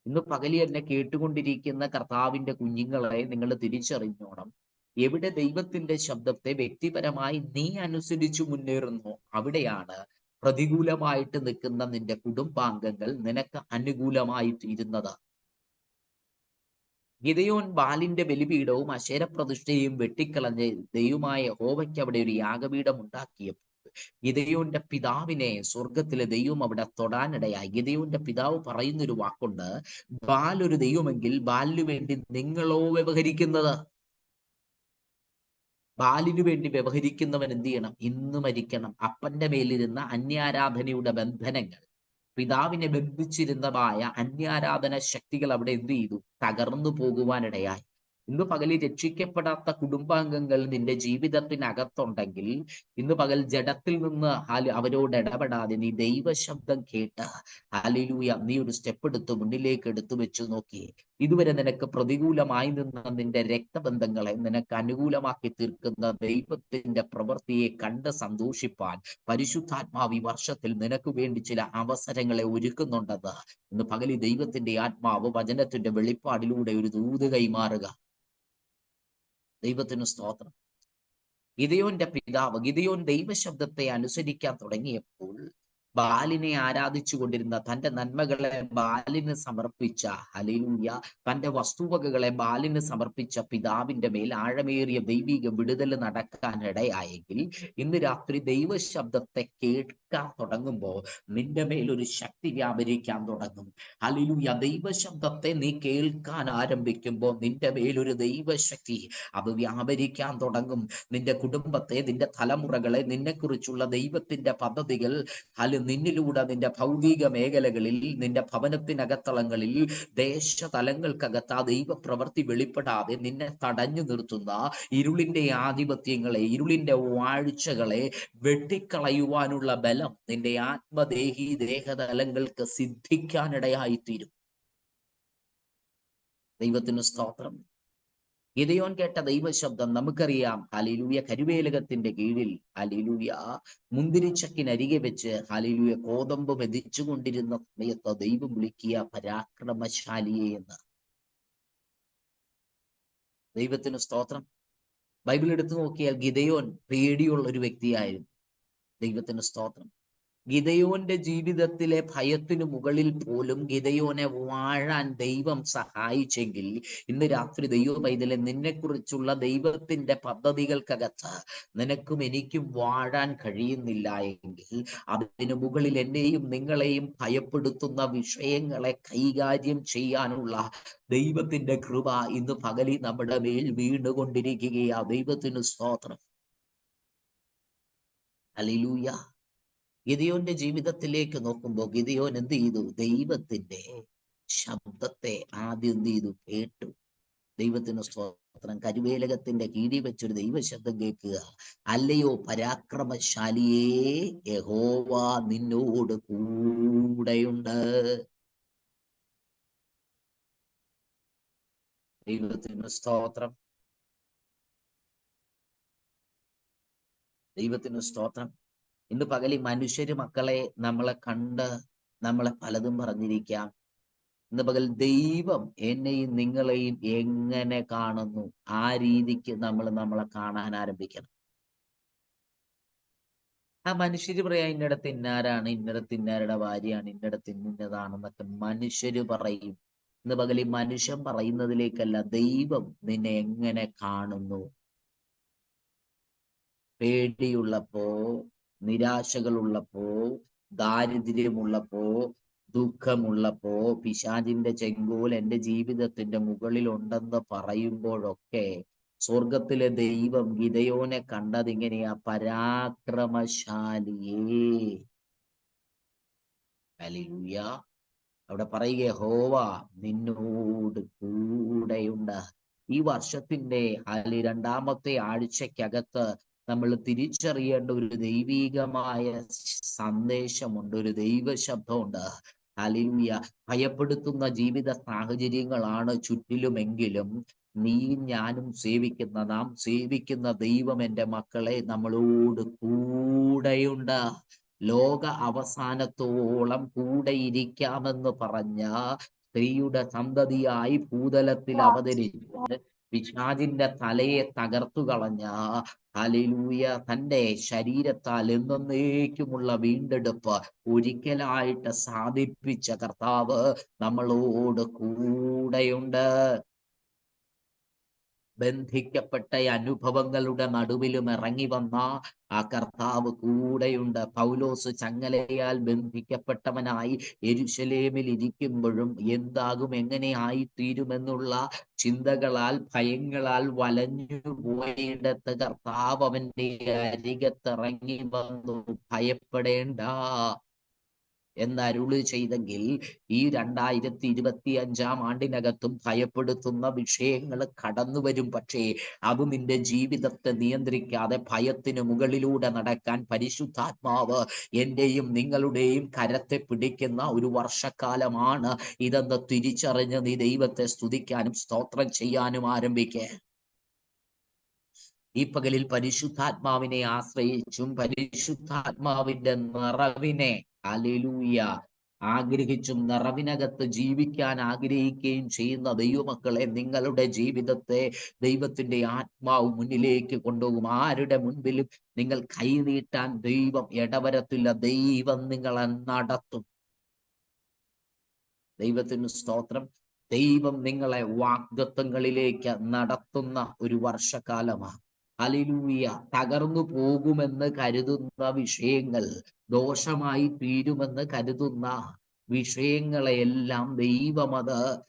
ഇന്ന് പകലി എന്നെ കേട്ടുകൊണ്ടിരിക്കുന്ന കർത്താവിന്റെ കുഞ്ഞുങ്ങളെ നിങ്ങൾ തിരിച്ചറിഞ്ഞോണം. എവിടെ ദൈവത്തിന്റെ ശബ്ദത്തെ വ്യക്തിപരമായി നീ അനുസരിച്ചു മുന്നേറുന്നു അവിടെയാണ് പ്രതികൂലമായിട്ട് നിൽക്കുന്ന നിന്റെ കുടുംബാംഗങ്ങൾ നിനക്ക് അനുകൂലമായി തീരുന്നത്. ഗിദെയോൻ ബാലിന്റെ ബലിപീഠവും അശേരപ്രതിഷ്ഠയും വെട്ടിക്കളഞ്ഞ് ദൈവമായ യഹോവയ്ക്ക് അവിടെ ഒരു യാഗപീഠം ഉണ്ടാക്കിയപ്പോൾ ഗിദെയോന്റെ പിതാവിനെ സ്വർഗത്തിലെ ദൈവം അവിടെ തൊടാനിടയായി. ഗിദെയോന്റെ പിതാവ് പറയുന്നൊരു വാക്കുണ്ട്, ബാൽ ഒരു ദൈവമെങ്കിൽ ബാലിനു വേണ്ടി നിങ്ങളോ വ്യവഹരിക്കുന്നത്. ബാലിനു വേണ്ടി വ്യവഹരിക്കുന്നവൻ എന്ത് ചെയ്യണം? ഇന്ന് മരിക്കണം. അപ്പന്റെ മേലിരുന്ന അന്യാരാധനയുടെ ബന്ധനങ്ങൾ, പിതാവിനെ ബന്ധിച്ചിരുന്നതായ അന്യാരാധന ശക്തികൾ അവിടെ എന്ത് ചെയ്തു? തകർന്നു പോകുവാനിടയായി. ഇന്ന് പകലിൽ രക്ഷിക്കപ്പെടാത്ത കുടുംബാംഗങ്ങൾ നിന്റെ ജീവിതത്തിനകത്തുണ്ടെങ്കിൽ ഇന്ന് പകൽ ജഡത്തിൽ നിന്ന് അവരോട് ഇടപെടാതെ നീ ദൈവശബ്ദം കേട്ട് ഹല്ലേലൂയ നീ ഒരു സ്റ്റെപ്പ് എടുത്ത് മുന്നിലേക്ക് എടുത്തു വെച്ചു നോക്കിയേ. ഇതുവരെ നിനക്ക് പ്രതികൂലമായി നിന്ന നിന്റെ രക്തബന്ധങ്ങളെ നിനക്ക് അനുകൂലമാക്കി തീർക്കുന്ന ദൈവത്തിന്റെ പ്രവൃത്തിയെ കണ്ട് സന്തോഷിപ്പാൻ പരിശുദ്ധാത്മാവ് ഈ വർഷത്തിൽ നിനക്ക് വേണ്ടി ചില അവസരങ്ങളെ ഒരുക്കുന്നുണ്ടെന്ന് ഇന്ന് പകലി ദൈവത്തിന്റെ ആത്മാവ് വചനത്തിന്റെ വെളിപ്പാടിലൂടെ ഒരു ദൂത് കൈമാറുക. ദൈവത്തിന് സ്തോത്രം. ഗിദെയോന്റെ പിതാവ് ഗിദെയോൻ ദൈവശബ്ദത്തെ അനുസരിക്കാൻ തുടങ്ങിയപ്പോൾ ബാലിനെ ആരാധിച്ചു കൊണ്ടിരുന്ന, തന്റെ നന്മകളെ ബാലിന് സമർപ്പിച്ച ഹല്ലേലൂയ തന്റെ വസ്തുവകകളെ ബാലിന് സമർപ്പിച്ച പിതാവിന്റെ മേൽ ആഴമേറിയ ദൈവിക വിടുതൽ നടക്കാനിടയായെങ്കിൽ ഇന്ന് രാത്രി ദൈവശബ്ദത്തെ കേൾക്കാൻ തുടങ്ങുമ്പോൾ നിന്റെ മേൽ ഒരു ശക്തി വ്യാപരിക്കാൻ തുടങ്ങും. ഹല്ലേലൂയ ദൈവശബ്ദത്തെ നീ കേൾക്കാൻ ആരംഭിക്കുമ്പോൾ നിന്റെ മേലൊരു ദൈവശക്തി അത് വ്യാപരിക്കാൻ തുടങ്ങും. നിന്റെ കുടുംബത്തെ, നിന്റെ തലമുറകളെ, നിന്നെക്കുറിച്ചുള്ള ദൈവത്തിന്റെ പദ്ധതികൾ നിന്നിലൂടെ നിന്റെ ഭൗതിക മേഖലകളിൽ, നിന്റെ ഭവനത്തിനകത്തളങ്ങളിൽ, ദേശതലങ്ങൾക്കകത്ത് ആ ദൈവപ്രവൃത്തി വെളിപ്പെടാതെ നിന്നെ തടഞ്ഞു നിർത്തുന്ന ഇരുളിന്റെ ആധിപത്യങ്ങളെ, ഇരുളിന്റെ വാഴ്ചകളെ വെട്ടിക്കളയുവാനുള്ള ബലം വചനം നിന്റെ ആത്മദേഹി ദേഹതലങ്ങൾക്ക് സിദ്ധിക്കാനിടയായിത്തീരും. ദൈവത്തിന് സ്തോത്രം. ഗിദെയോൻ കേട്ട ദൈവശബ്ദം നമുക്കറിയാം. ഹല്ലേലൂയ. കരുവേലകത്തിന്റെ കീഴിൽ ഹല്ലേലൂയ മുന്തിരിച്ചക്കിനരികെ വെച്ച് ഹല്ലേലൂയ കോതമ്പ് മെതിച്ചുകൊണ്ടിരുന്ന സമയത്ത് ദൈവം വിളിക്കുക പരാക്രമശാലിയെ എന്ന്. ദൈവത്തിന് സ്തോത്രം. ബൈബിൾ എടുത്തു നോക്കിയാൽ ഗിദെയോൻ പേടിയുള്ള ഒരു വ്യക്തിയായിരുന്നു. ദൈവത്തിന് സ്തോത്രം. ഗിദെയോന്റെ ജീവിതത്തിലെ ഭയത്തിനു മുകളിൽ പോലും ഗിദെയോനെ വാഴാൻ ദൈവം സഹായിച്ചെങ്കിൽ ഇന്ന് രാത്രി ദൈവ പൈതലെ നിന്നെക്കുറിച്ചുള്ള ദൈവത്തിന്റെ പദ്ധതികൾക്കകത്ത് നിനക്കും എനിക്കും വാഴാൻ കഴിയുന്നില്ല എങ്കിൽ അതിനു മുകളിൽ എന്നെയും നിങ്ങളെയും ഭയപ്പെടുത്തുന്ന വിഷയങ്ങളെ കൈകാര്യം ചെയ്യാനുള്ള ദൈവത്തിന്റെ കൃപ ഇന്ന് പകലിൽ നമ്മുടെ മേൽ വീണുകൊണ്ടിരിക്കുകയാ. ദൈവത്തിന് സ്തോത്രം. ഹല്ലേലൂയ. ഗിദെയോന്റെ ജീവിതത്തിലേക്ക് നോക്കുമ്പോൾ ഗിദെയോൻ എന്ത് ചെയ്തു? ദൈവത്തിന്റെ ശബ്ദത്തെ ആദ്യം എന്ത് ചെയ്തു? കേട്ടു. ദൈവത്തിന് സ്തോത്രം. കരുവേലകത്തിന്റെ കീഴിൽ വെച്ചൊരു ദൈവശബ്ദം കേൾക്കുക. അല്ലയോ പരാക്രമശാലിയേ, യഹോവ നിന്നോട് കൂടെയുണ്ട്. ദൈവത്തിന് സ്തോത്രം. ദൈവത്തിന് സ്തോത്രം. ഇന്ന് പകലി മനുഷ്യര് മക്കളെ നമ്മളെ കണ്ട് നമ്മളെ പലതും പറഞ്ഞിരിക്കാം. ഇന്ന് പകൽ ദൈവം എന്നെയും നിങ്ങളെയും എങ്ങനെ കാണുന്നു ആ രീതിക്ക് നമ്മളെ കാണാൻ ആരംഭിക്കണം. ആ മനുഷ്യര് പറയാം ഇന്നിടത്ത് ഇന്നാരാണ്, ഇന്നിടത്ത് ഇന്നാരുടെ ഭാര്യയാണ്, ഇന്നിടത്ത് ഇന്നതാണെന്നൊക്കെ മനുഷ്യര് പറയും. ഇന്ന് പകലി മനുഷ്യൻ പറയുന്നതിലേക്കല്ല, ദൈവം നിന്നെ എങ്ങനെ കാണുന്നു. പേടിയുള്ളപ്പോ, നിരാശകളുള്ളപ്പോ, ദാരിദ്ര്യമുള്ളപ്പോ, ദുഃഖമുള്ളപ്പോ, പിശാചിന്റെ ചെങ്കോൽ എന്റെ ജീവിതത്തിന്റെ മുകളിൽ ഉണ്ടെന്ന് പറയുമ്പോഴൊക്കെ സ്വർഗത്തിലെ ദൈവം ഗിദെയോനെ കണ്ടതിങ്ങനെയാ, പരാക്രമശാലിയേ. ഹല്ലേലൂയ. അവിടെ പറയുക യഹോവ നിന്നോട് കൂടെയുണ്ട്. ഈ വർഷത്തിന്റെ രണ്ടാമത്തെ ആഴ്ചക്കകത്ത് നമ്മൾ തിരിച്ചറിയേണ്ട ഒരു ദൈവീകമായ സന്ദേശമുണ്ട്, ഒരു ദൈവ ശബ്ദമുണ്ട്. ഹല്ലേലൂയ. ഭയപ്പെടുത്തുന്ന ജീവിത സാഹചര്യങ്ങളാണ് ചുറ്റിലുമെങ്കിലും നീയും ഞാനും നാം സേവിക്കുന്ന ദൈവം എൻ്റെ മക്കളെ നമ്മളോട് കൂടെയുണ്ട്. ലോക അവസാനത്തോളം കൂടെ ഇരിക്കാമെന്ന് പറഞ്ഞ സ്ത്രീയുടെ സന്തതിയായി ഭൂതലത്തിൽ അവതരിച്ച് പിശാചിന്റെ തലയെ തകർത്തു കളഞ്ഞ ഹല്ലേലൂയ തന്റെ ശരീരത്താൽ എന്നേക്കുമുള്ള വീണ്ടെടുപ്പ് ഒരിക്കലായിട്ട് സാധിപ്പിച്ച കർത്താവ് നമ്മളോട് കൂടെയുണ്ട്. ബന്ധിക്കപ്പെട്ട അനുഭവങ്ങളുടെ നടുവിലും ഇറങ്ങി വന്ന ആ കർത്താവ് കൂടെയുണ്ട്. പൗലോസ് ചങ്ങലയാൽ ബന്ധിക്കപ്പെട്ടവനായി യെരൂശലേമിൽ ഇരിക്കുമ്പോഴും എന്താകും, എങ്ങനെ ആയിത്തീരുമെന്നുള്ള ചിന്തകളാൽ ഭയങ്ങളാൽ വലഞ്ഞു പോയിടത്ത് കർത്താവ് അവന്റെ അരികത്തിറങ്ങി വന്നു, ഭയപ്പെടേണ്ട എന്നരുളി ചെയ്തെങ്കിൽ ഈ 2025 ആണ്ടിനകത്തും ഭയപ്പെടുത്തുന്ന വിഷയങ്ങൾ കടന്നു വരും. പക്ഷേ അത് നിന്റെ ജീവിതത്തെ നിയന്ത്രിക്കാതെ ഭയത്തിന് മുകളിലൂടെ നടക്കാൻ പരിശുദ്ധാത്മാവ് എന്റെയും നിങ്ങളുടെയും കരത്തെ പിടിക്കുന്ന ഒരു വർഷക്കാലമാണ് ഇതെന്ന് തിരിച്ചറിഞ്ഞ് നീ ദൈവത്തെ സ്തുതിക്കാനും സ്തോത്രം ചെയ്യാനും ആരംഭിക്കേ. ഈ പകലിൽ പരിശുദ്ധാത്മാവിനെ ആശ്രയിച്ചും പരിശുദ്ധാത്മാവിന്റെ നിറവിനെ ഹല്ലേലൂയ ആഗ്രഹിച്ചും നിറവിനകത്ത് ജീവിക്കാൻ ആഗ്രഹിക്കുകയും ചെയ്യുന്ന ദൈവമക്കളെ, നിങ്ങളുടെ ജീവിതത്തെ ദൈവത്തിന്റെ ആത്മാവ് മുന്നിലേക്ക് കൊണ്ടുപോകും. ആരുടെ മുൻപിലും നിങ്ങൾ കൈനീട്ടാൻ ദൈവം ഇടവരത്തില്ല. ദൈവം നിങ്ങളെ നടത്തും. ദൈവത്തിന് സ്തോത്രം. ദൈവം നിങ്ങളെ വാഗ്ദത്തങ്ങളിലേക്ക് നടത്തുന്ന ഒരു വർഷക്കാലമാണ്. ഹല്ലേലൂയ. തകർന്നു പോകുമെന്ന് കരുതുന്ന വിഷയങ്ങൾ, ദോഷമായി തീരുമെന്ന് കരുതുന്ന വിഷയങ്ങളെല്ലാം ദൈവം അത്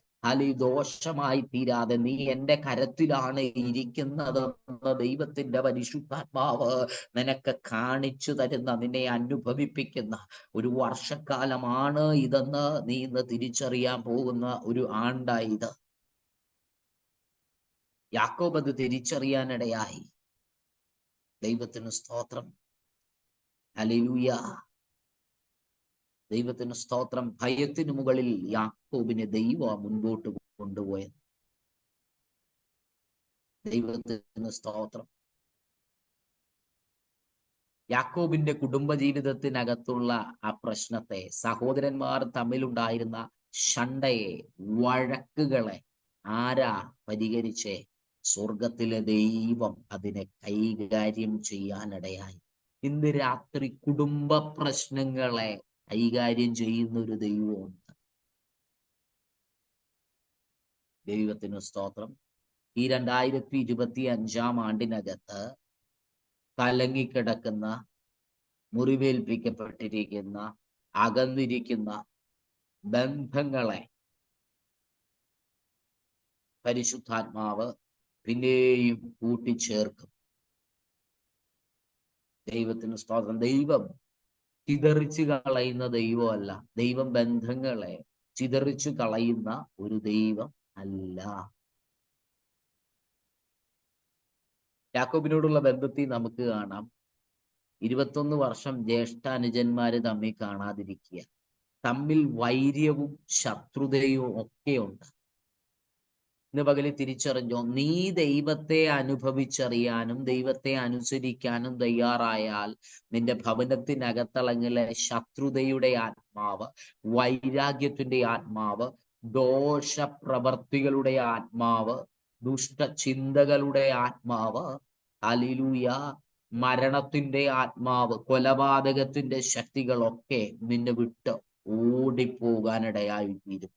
ദോഷമായി തീരാതെ നീ എൻ്റെ കരത്തിലാണ് ഇരിക്കുന്നതെന്ന് ദൈവത്തിന്റെ പരിശുദ്ധാത്മാവ് നിനക്ക് കാണിച്ചു തരുന്ന, നിന്നെ അനുഭവിപ്പിക്കുന്ന ഒരു വർഷക്കാലമാണ് ഇതെന്ന് നീ ഇന്ന് തിരിച്ചറിയാൻ പോകുന്ന ഒരു ആണ്ടായത്. യാക്കോബ് അത് തിരിച്ചറിയാനിടയായി. ദൈവത്തിന് സ്തോത്രം. ഹല്ലേലൂയ. ദൈവത്തിന് സ്തോത്രം. ഭയത്തിനു മുകളിൽ യാക്കോബിനെ ദൈവം മുൻപോട്ട് കൊണ്ടുപോയത്. ദൈവത്തിന് സ്തോത്രം. യാക്കോബിന്റെ കുടുംബ ജീവിതത്തിനകത്തുള്ള ആ പ്രശ്നത്തെ, സഹോദരന്മാർ തമ്മിലുണ്ടായിരുന്ന ശണ്ടയെ, വഴക്കുകളെ ആരാ പരിഹരിച്ചേ? സ്വർഗത്തിലെ ദൈവം അതിനെ കൈകാര്യം ചെയ്യാനിടയായി. ഇന്ന് രാത്രി കുടുംബ പ്രശ്നങ്ങളെ കൈകാര്യം ചെയ്യുന്ന ഒരു ദൈവമുണ്ട്. ദൈവത്തിന് സ്തോത്രം. ഈ 2025 ആണ്ടിനകത്ത് കലങ്ങിക്കിടക്കുന്ന, മുറിവേൽപ്പിക്കപ്പെട്ടിരിക്കുന്ന, അകന്നിരിക്കുന്ന ബന്ധങ്ങളെ പരിശുദ്ധാത്മാവ് പിന്നെയും കൂട്ടിച്ചേർക്കും. ദൈവത്തിന് സ്തോത്രം. ദൈവം ചിതറിച്ചു കളയുന്ന ദൈവമല്ല. ദൈവം ബന്ധങ്ങളെ ചിതറിച്ചു കളയുന്ന ഒരു ദൈവം അല്ല. യാക്കോബിനോടുള്ള ബന്ധത്തിൽ നമുക്ക് കാണാം, 21 വർഷം ജ്യേഷ്ഠാനുജന്മാര് തമ്മിൽ കാണാതിരിക്കുക, തമ്മിൽ വൈര്യവും ശത്രുതയും ഒക്കെയുണ്ട്. ഇന്ന് പകലിൽ തിരിച്ചറിഞ്ഞോ, നീ ദൈവത്തെ അനുഭവിച്ചറിയാനും ദൈവത്തെ അനുസരിക്കാനും തയ്യാറായാൽ നിന്റെ ഭവനത്തിനകത്തളങ്ങിലെ ശത്രുതയുടെ ആത്മാവ്, വൈരാഗ്യത്തിന്റെ ആത്മാവ്, ദോഷപ്രവർത്തികളുടെ ആത്മാവ്, ദുഷ്ടചിന്തകളുടെ ആത്മാവ്, ഹല്ലേലൂയ, മരണത്തിന്റെ ആത്മാവ്, കൊലപാതകത്തിന്റെ ശക്തികളൊക്കെ നിന്നെ വിട്ട് ഓടിപ്പോകാനിടയായി തീരും.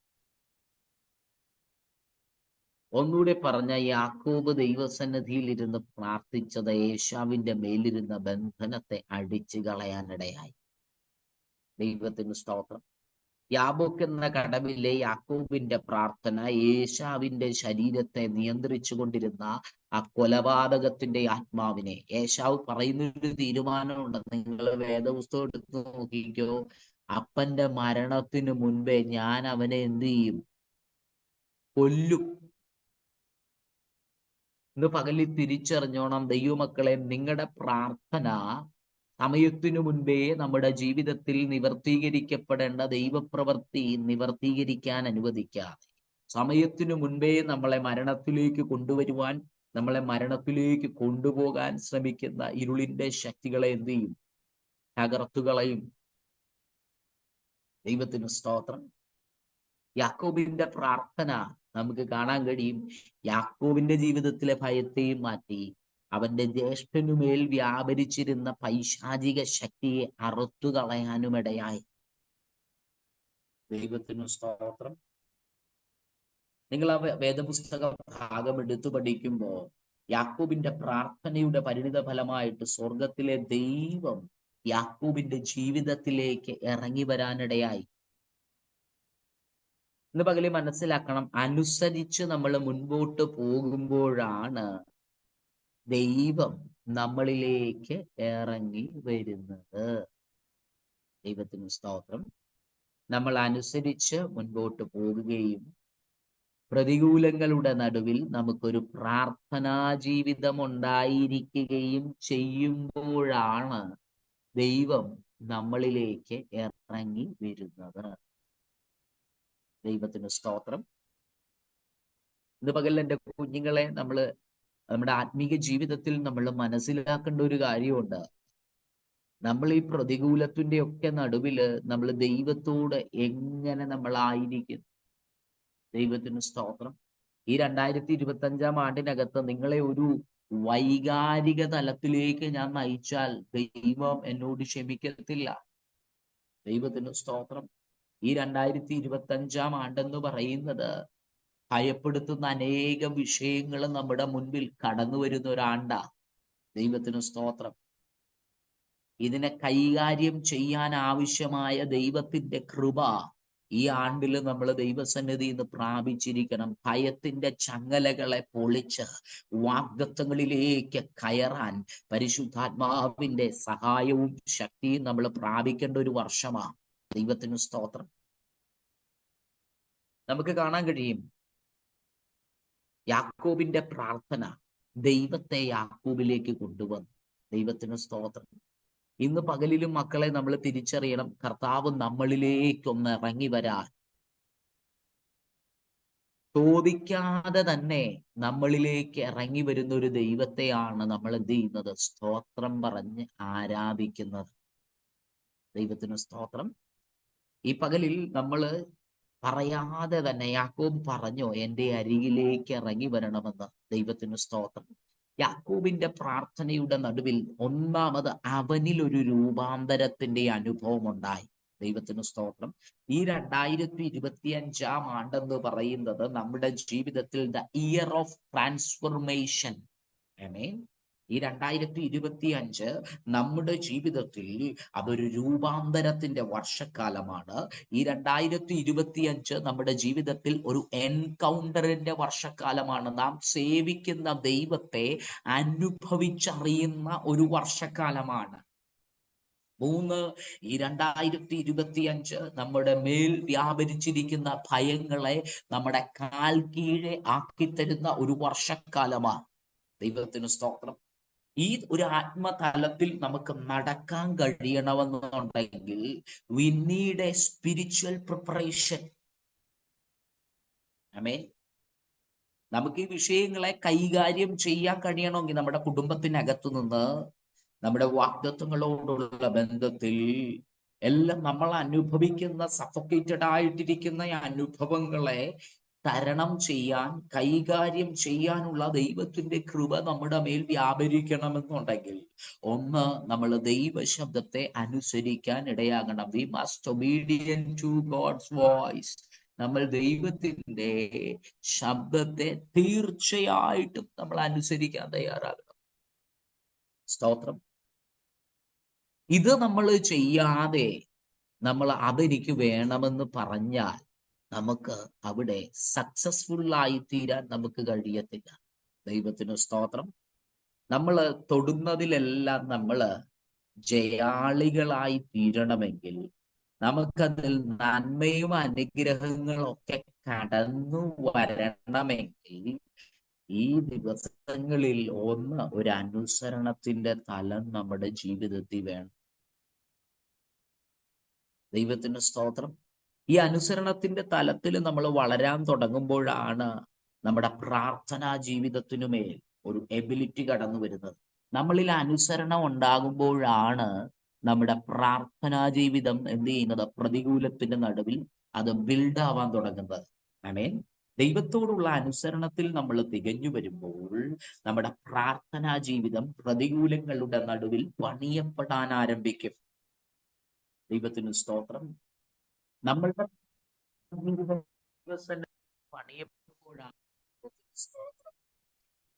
ഒന്നുകൂടെ പറഞ്ഞ, യാക്കോബ് ദൈവസന്നിധിയിൽ ഇരുന്ന് പ്രാർത്ഥിച്ചത് ഏശാവിന്റെ മേലിരുന്ന ബന്ധനത്തെ അടിച്ചു കളയാനിടയായി. ദൈവത്തിന് സ്തോത്രം. യാബോക്ക് എന്ന കടവിലെ യാക്കോബിന്റെ പ്രാർത്ഥന ഏശാവിന്റെ ശരീരത്തെ നിയന്ത്രിച്ചു കൊണ്ടിരുന്ന ആ കൊലപാതകത്തിന്റെ ആത്മാവിനെ, ഏശാവ് പറയുന്നൊരു തീരുമാനമുണ്ട്. നിങ്ങൾ വേദപുസ്തകം എടുത്ത് നോക്കിക്കോ, അപ്പന്റെ മരണത്തിന് മുൻപേ ഞാൻ അവനെ എന്ത് ചെയ്യും? കൊല്ലും. ഇന്ന് പകലിൽ തിരിച്ചറിഞ്ഞോണം ദൈവമക്കളെ, നിങ്ങളുടെ പ്രാർത്ഥന സമയത്തിനു മുൻപേ നമ്മുടെ ജീവിതത്തിൽ നിവർത്തീകരിക്കപ്പെടേണ്ട ദൈവപ്രവൃത്തി നിവർത്തീകരിക്കാൻ അനുവദിക്കാതെ, സമയത്തിനു മുൻപേ നമ്മളെ മരണത്തിലേക്ക് കൊണ്ടുവരുവാൻ, നമ്മളെ മരണത്തിലേക്ക് കൊണ്ടുപോകാൻ ശ്രമിക്കുന്ന ഇരുളിന്റെ ശക്തികളെ എന്ത് ചെയ്യും? തകർത്തുകളയും. ദൈവത്തിന് സ്തോത്രം. യാക്കോബിന്റെ പ്രാർത്ഥന നമുക്ക് കാണാൻ കഴിയും. യാക്കോബിന്റെ ജീവിതത്തിലെ ഭയത്തെയും മാറ്റി അവന്റെ ജ്യേഷ്ഠനുമേൽ വ്യാപരിച്ചിരുന്ന പൈശാചിക ശക്തിയെ അറുത്തു കളയാനുമിടയായി. ദൈവത്തിന് സ്തോത്രം. നിങ്ങൾ ആ വേദപുസ്തക ഭാഗം എടുത്തു പഠിക്കുമ്പോൾ യാക്കോബിന്റെ പ്രാർത്ഥനയുടെ പരിണിത ഫലമായിട്ട് സ്വർഗത്തിലെ ദൈവം യാക്കോബിന്റെ ജീവിതത്തിലേക്ക് ഇറങ്ങി വരാനിടയായി. ഇന്ന് പകല് മനസ്സിലാക്കണം, അനുസരിച്ച് നമ്മൾ മുൻപോട്ട് പോകുമ്പോഴാണ് ദൈവം നമ്മളിലേക്ക് ഇറങ്ങി വരുന്നത്. ദൈവത്തിന് സ്തോത്രം. നമ്മൾ അനുസരിച്ച് മുൻപോട്ട് പോകുകയും പ്രതികൂലങ്ങളുടെ നടുവിൽ നമുക്കൊരു പ്രാർത്ഥനാ ജീവിതം ഉണ്ടായിരിക്കുകയും ചെയ്യുമ്പോഴാണ് ദൈവം നമ്മളിലേക്ക് ഇറങ്ങി വരുന്നത്. ദൈവത്തിന് സ്തോത്രം. ഇന്ന് പകൽ എൻ്റെ കുഞ്ഞുങ്ങളെ, നമ്മുടെ ആത്മീക ജീവിതത്തിൽ നമ്മൾ മനസ്സിലാക്കേണ്ട ഒരു കാര്യമുണ്ട്. നമ്മൾ ഈ പ്രതികൂലത്തിന്റെ ഒക്കെ നടുവില് നമ്മൾ ദൈവത്തോട് എങ്ങനെ നമ്മളായിരിക്കും. ദൈവത്തിന് സ്തോത്രം. ഈ 2025 ആണ്ടിനകത്ത് നിങ്ങളെ ഒരു വൈകാരിക തലത്തിലേക്ക് ഞാൻ നയിച്ചാൽ ദൈവം എന്നോട് ക്ഷമിക്കത്തില്ല. ദൈവത്തിന് സ്തോത്രം. ഈ 2025 ആണ്ടെന്ന് പറയുന്നത് ഭയപ്പെടുത്തുന്ന അനേക വിഷയങ്ങൾ നമ്മുടെ മുൻപിൽ കടന്നു വരുന്ന ഒരാണ്ടാ. ദൈവത്തിന് സ്തോത്രം. ഇതിനെ കൈകാര്യം ചെയ്യാൻ ആവശ്യമായ ദൈവത്തിന്റെ കൃപ ഈ ആണ്ടിൽ നമ്മൾ ദൈവസന്നിധിയിൽ നിന്ന് പ്രാപിച്ചിരിക്കണം. ഭയത്തിന്റെ ചങ്ങലകളെ പൊളിച്ച് വാഗ്ദത്തങ്ങളിലേക്ക് കയറാൻ പരിശുദ്ധാത്മാവിന്റെ സഹായവും ശക്തിയും നമ്മൾ പ്രാപിക്കേണ്ട ഒരു വർഷമാണ്. ദൈവത്തിന് സ്തോത്രം. നമുക്ക് കാണാൻ കഴിയും, യാക്കോബിന്റെ പ്രാർത്ഥന ദൈവത്തെ യാക്കോബിലേക്ക് കൊണ്ടുവന്നു. ദൈവത്തിന് സ്തോത്രം. ഇന്ന് പകലിലും മക്കളെ നമ്മൾ തിരിച്ചറിയണം, കർത്താവ് നമ്മളിലേക്കൊന്ന് ഇറങ്ങി വരാൻ ചോദിക്കാതെ തന്നെ നമ്മളിലേക്ക് ഇറങ്ങി വരുന്ന ഒരു ദൈവത്തെയാണ് നമ്മൾ എന്ത് ചെയ്യുന്നത്? സ്തോത്രം പറഞ്ഞ് ആരാധിക്കുന്നത്. ദൈവത്തിന് സ്തോത്രം. ഈ പകലിൽ നമ്മൾ പറയാതെ തന്നെ യാക്കോബ് പറഞ്ഞോ, എൻ്റെ അരികിലേക്ക് ഇറങ്ങി വരണമെന്ന്. ദൈവത്തിന് സ്തോത്രം. യാക്കോബിന്റെ പ്രാർത്ഥനയുടെ നടുവിൽ ഒന്നാമത് അവനിൽ ഒരു രൂപാന്തരത്തിന്റെ അനുഭവം ഉണ്ടായി. ദൈവത്തിന് സ്തോത്രം. ഈ 2025 ആണ്ടെന്ന് പറയുന്നത് നമ്മുടെ ജീവിതത്തിൽ ദ ഇയർ ഓഫ് ട്രാൻസ്ഫർമേഷൻ. ആമേൻ. ഈ 2025 നമ്മുടെ ജീവിതത്തിൽ അതൊരു രൂപാന്തരത്തിന്റെ വർഷക്കാലമാണ്. ഈ 2025 നമ്മുടെ ജീവിതത്തിൽ ഒരു എൻകൗണ്ടറിന്റെ വർഷക്കാലമാണ്. നാം സേവിക്കുന്ന ദൈവത്തെ അനുഭവിച്ചറിയുന്ന ഒരു വർഷക്കാലമാണ്. 3, ഈ 2025 നമ്മുടെ മേൽ വ്യാപരിച്ചിരിക്കുന്ന ഭയങ്ങളെ നമ്മുടെ കാൽ കീഴെ ആക്കിത്തരുന്ന ഒരു വർഷക്കാലമാണ്. ദൈവത്തിന് സ്തോത്രം. ഈ ഒരു ആത്മതലത്തിൽ നമുക്ക് നടക്കാൻ കഴിയണമെന്നുണ്ടെങ്കിൽ we need a spiritual preparation. ആമേൻ. നമുക്ക് ഈ വിഷയങ്ങളെ കൈകാര്യം ചെയ്യാൻ കഴിയണമെങ്കിൽ നമ്മുടെ കുടുംബത്തിനകത്തു നിന്ന് നമ്മുടെ വാഗ്ദത്തങ്ങളോടുള്ള ബന്ധത്തിൽ എല്ലാം നമ്മൾ അനുഭവിക്കുന്ന സഫോക്കേറ്റഡ് ആയിട്ടിരിക്കുന്ന ഈ അനുഭവങ്ങളെ തരണം ചെയ്യാൻ, കൈകാര്യം ചെയ്യാനുള്ള ദൈവത്തിന്റെ കൃപ നമ്മുടെ മേൽ വ്യാപരിക്കണമെന്നുണ്ടെങ്കിൽ ഒന്ന്, നമ്മൾ ദൈവശബ്ദത്തെ അനുസരിക്കാൻ ഇടയാകണം. We must obedient to God's voice. നമ്മൾ ദൈവത്തിന്റെ ശബ്ദത്തെ തീർച്ചയായിട്ടും നമ്മൾ അനുസരിക്കാൻ തയ്യാറാകണം. സ്തോത്രം. ഇത് നമ്മൾ ചെയ്യാതെ നമ്മൾ അതെനിക്ക് വേണമെന്ന് പറഞ്ഞാൽ നമുക്ക് അവിടെ സക്സസ്ഫുൾ ആയി തീരാൻ നമുക്ക് കഴിയത്തില്ല. ദൈവത്തിന് സ്തോത്രം. നമ്മൾ തൊടുന്നതിലെല്ലാം നമ്മൾ ജയാളികളായി തീരണമെങ്കിൽ, നമുക്കതിൽ നന്മയും അനുഗ്രഹങ്ങളും ഒക്കെ കടന്നു വരണമെങ്കിൽ ഈ ദിവസങ്ങളിൽ ഒന്ന്, ഒരു അനുസരണത്തിന്റെ തലം നമ്മുടെ ജീവിതത്തിൽ വേണം. ദൈവത്തിന് സ്തോത്രം. ഈ അനുസരണത്തിന്റെ തലത്തിൽ നമ്മൾ വളരാൻ തുടങ്ങുമ്പോഴാണ് നമ്മുടെ പ്രാർത്ഥനാ ജീവിതത്തിനുമേൽ ഒരു എബിലിറ്റി കടന്നു വരുന്നത്. നമ്മളിൽ അനുസരണം ഉണ്ടാകുമ്പോഴാണ് നമ്മുടെ പ്രാർത്ഥനാ ജീവിതം എന്ത് ചെയ്യുന്നത്? പ്രതികൂലത്തിന്റെ നടുവിൽ അത് ബിൽഡ് ആവാൻ തുടങ്ങുന്നത്. ആമേൻ. ദൈവത്തോടുള്ള അനുസരണത്തിൽ നമ്മൾ തികഞ്ഞു വരുമ്പോൾ നമ്മുടെ പ്രാർത്ഥനാ ജീവിതം പ്രതികൂലങ്ങളുടെ നടുവിൽ പണിയപ്പെടാൻ ആരംഭിക്കും. ദൈവത്തിന് സ്തോത്രം. നമ്മളുടെ പണിയപ്പെടുമ്പോഴാണ്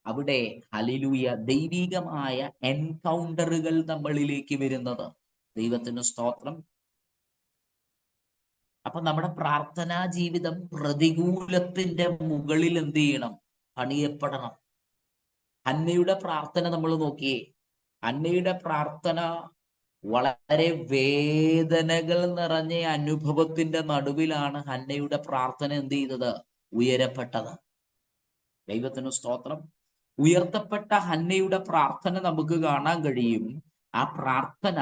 അവിടെ ഹല്ലേലൂയ ദൈവികമായ എൻകൗണ്ടറുകൾ നമ്മളിലേക്ക് വരുന്നത്. ദൈവത്തിന് സ്തോത്രം. അപ്പൊ നമ്മുടെ പ്രാർത്ഥനാ ജീവിതം പ്രതികൂലത്തിന്റെ മുകളിൽ എന്ത് ചെയ്യണം? പണിയപ്പെടണം. ഹന്നയുടെ പ്രാർത്ഥന നമ്മൾ നോക്കിയേ. ഹന്നയുടെ പ്രാർത്ഥന വളരെ വേദനകൾ നിറഞ്ഞ അനുഭവത്തിന്റെ നടുവിലാണ് ഹന്നയുടെ പ്രാർത്ഥന എന്ത് ചെയ്തത്? ഉയരപ്പെട്ടത്. ദൈവത്തിന് സ്തോത്രം. ഉയർത്തപ്പെട്ട ഹന്നയുടെ പ്രാർത്ഥന നമുക്ക് കാണാൻ കഴിയും. ആ പ്രാർത്ഥന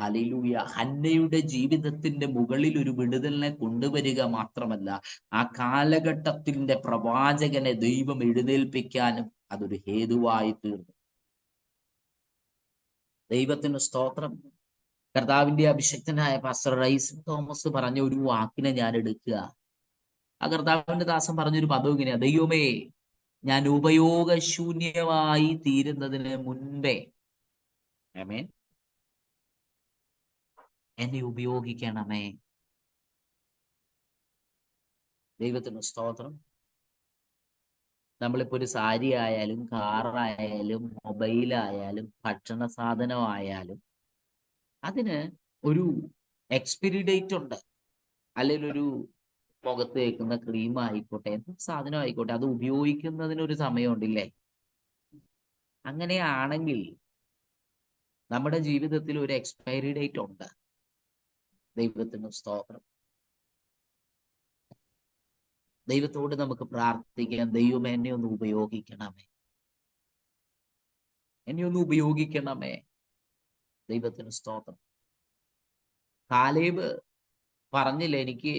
ഹല്ലേലൂയ ഹന്നയുടെ ജീവിതത്തിന്റെ മുകളിൽ ഒരു വിടുതലിനെ കൊണ്ടുവരിക മാത്രമല്ല, ആ കാലഘട്ടത്തിന്റെ പ്രവാചകനെ ദൈവം എഴുന്നേൽപ്പിക്കാനും അതൊരു ഹേതുവായി തീർന്നു. ദൈവത്തിന് സ്തോത്രം. കർത്താവിന്റെ അഭിഷിക്തനായ പാസ്റ്റർ റൈസ് തോമസ് പറഞ്ഞ ഒരു വാക്കിനെ ഞാൻ എടുക്കുക. ആ കർത്താവിന്റെ ദാസൻ പറഞ്ഞൊരു പദം ഇങ്ങനെയാ: ദൈവമേ, ഞാൻ ഉപയോഗശൂന്യമായി തീരുന്നതിന് മുൻപേ ആമേൻ എന്നെ ഉപയോഗിക്കണമേ. ദൈവത്തിന് സ്തോത്രം. നമ്മളിപ്പോ ഒരു സാരി ആയാലും, കാറായാലും, മൊബൈലായാലും, ഭക്ഷണ സാധനമായാലും അതിന് ഒരു എക്സ്പയറി ഡേറ്റ് ഉണ്ട്. അല്ലെങ്കിൽ ഒരു മുഖത്ത് വയ്ക്കുന്ന ക്രീം ആയിക്കോട്ടെ, എന്ത് സാധനം ആയിക്കോട്ടെ, അത് ഉപയോഗിക്കുന്നതിനൊരു സമയമുണ്ടില്ലേ? അങ്ങനെയാണെങ്കിൽ നമ്മുടെ ജീവിതത്തിൽ ഒരു എക്സ്പയറി ഡേറ്റ് ഉണ്ട്. ദൈവത്തിന് സ്തോത്രം. ദൈവത്തോട് നമുക്ക് പ്രാർത്ഥിക്കാം, ദൈവം എന്നെ ഒന്ന് ഉപയോഗിക്കണമേ, എന്നെ ഒന്ന് ഉപയോഗിക്കണമേ. ദൈവത്തിന് സ്തോത്രം. കാലേബ് പറഞ്ഞില്ല, എനിക്ക്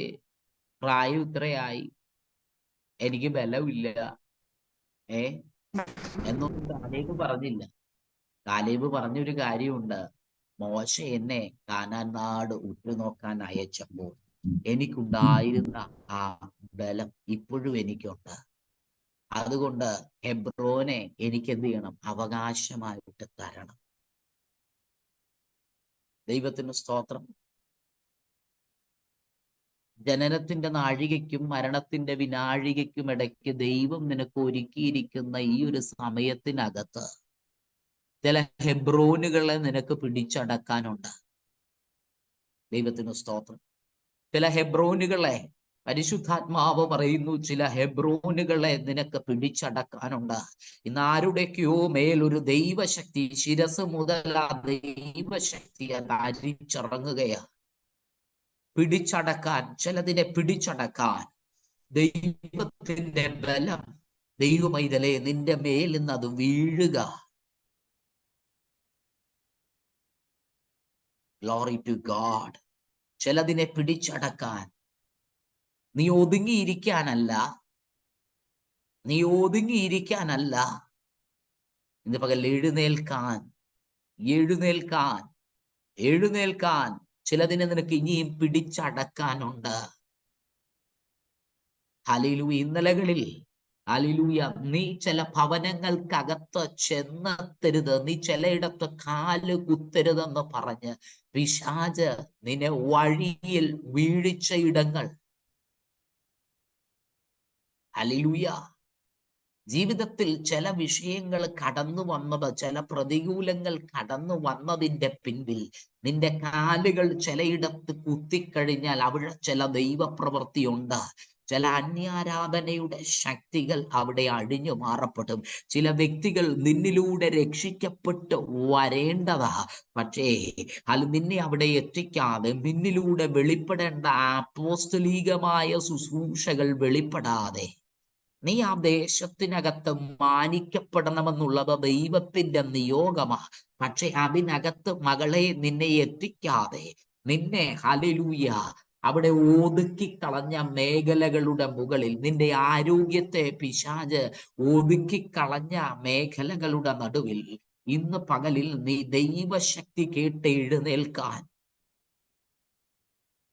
പ്രായം ഇത്രയായി, എനിക്ക് ബലമില്ല എന്നൊന്നും കാലേബ് പറഞ്ഞില്ല. കാലേബ് പറഞ്ഞൊരു കാര്യമുണ്ട്, മോശ എന്നെ കാനാൻ നാട് ഉറ്റുനോക്കാൻ അയച്ചപ്പോൾ എനിക്കുണ്ടായിരുന്ന ആ ബലം ഇപ്പോഴും എനിക്കുണ്ട്. അതുകൊണ്ട് ഹെബ്രോനെ എനിക്ക് എന്ത് ചെയ്യണം? അവകാശമായിട്ട് തരണം. ദൈവത്തിന് സ്തോത്രം. ജനനത്തിന്റെ നാഴികയ്ക്കും മരണത്തിന്റെ വിനാഴികയ്ക്കും ഇടയ്ക്ക് ദൈവം നിനക്ക് ഒരുക്കിയിരിക്കുന്ന ഈ ഒരു സമയത്തിനകത്ത് ചില ഹെബ്രോനുകളെ നിനക്ക് പിടിച്ചടക്കാനുണ്ട്. ദൈവത്തിന് സ്തോത്രം. ചില ഹെബ്രോനുകളെ പരിശുദ്ധാത്മാവ് പറയുന്നു, ചില ഹെബ്രോനുകളെ നിനക്ക് പിടിച്ചടക്കാനുണ്ട്. ഇന്ന് ആരുടെയൊക്കെയോ മേലൊരു ദൈവശക്തി, ശിരസ് മുതൽ ആ ദൈവശക്തി അരിച്ചിറങ്ങുകയാ. പിടിച്ചടക്കാൻ, ചിലതിനെ പിടിച്ചടക്കാൻ ദൈവത്തിന്റെ ബലം, ദൈവമൈതലേ നിന്റെ മേൽ നിന്ന് അത് വീഴുക. Glory to God. ചിലതിനെ പിടിച്ചടക്കാൻ നീ ഒതുങ്ങിയിരിക്കാനല്ല, ഇന്ന് പകൽ എഴുന്നേൽക്കാൻ, ചിലതിനെ നിനക്ക് ഇനിയും പിടിച്ചടക്കാനുണ്ട്. ഹല്ലേലൂയ. ഇന്നലകളിൽ ഹല്ലേലൂയ, നീ ചില ഭവനങ്ങൾക്കകത്ത് ചെന്നെത്തരുത്, നീ ചിലയിടത്ത് കാല് കുത്തരുതെന്ന് പറഞ്ഞ് പിശാച് നിന്നെ വഴിയിൽ വീഴിച്ച ഇടങ്ങൾ. ഹല്ലേലൂയ. ജീവിതത്തിൽ ചില വിഷയങ്ങൾ കടന്നു വന്നത്, ചില പ്രതികൂലങ്ങൾ കടന്നു വന്നതിന്റെ പിൻപിൽ നിന്റെ കാലുകൾ ചിലയിടത്ത് കുത്തിക്കഴിഞ്ഞാൽ അവിടെ ചില ദൈവപ്രവൃത്തിയുണ്ട്. ചില അന്യാരാധനയുടെ ശക്തികൾ അവിടെ അഴിഞ്ഞു മാറപ്പെടും. ചില വ്യക്തികൾ നിന്നിലൂടെ രക്ഷിക്കപ്പെട്ട് വരേണ്ടതാ, പക്ഷേ അത് നിന്നെ അവിടെ എത്തിക്കാതെ നിന്നിലൂടെ വെളിപ്പെടേണ്ട അപ്പോസ്തലികമായ ശുശ്രൂഷകൾ വെളിപ്പെടാതെ നീ ആ ദേശത്തിനകത്ത് മാനിക്കപ്പെടണമെന്നുള്ളത് ദൈവത്തിന്റെ നിയോഗമാ. പക്ഷെ അതിനകത്ത് മകളെ നിന്നെ എത്തിക്കാതെ, നിന്നെ ഹല്ലേലൂയ അവിടെ ഒതുക്കിക്കളഞ്ഞ മേഖലകളുടെ മുകളിൽ, നിന്റെ ആരോഗ്യത്തെ പിശാച് ഒതുക്കിക്കളഞ്ഞ മേഖലകളുടെ നടുവിൽ ഇന്ന് പകലിൽ നീ ദൈവശക്തി കേട്ട് എഴുന്നേൽക്കാൻ,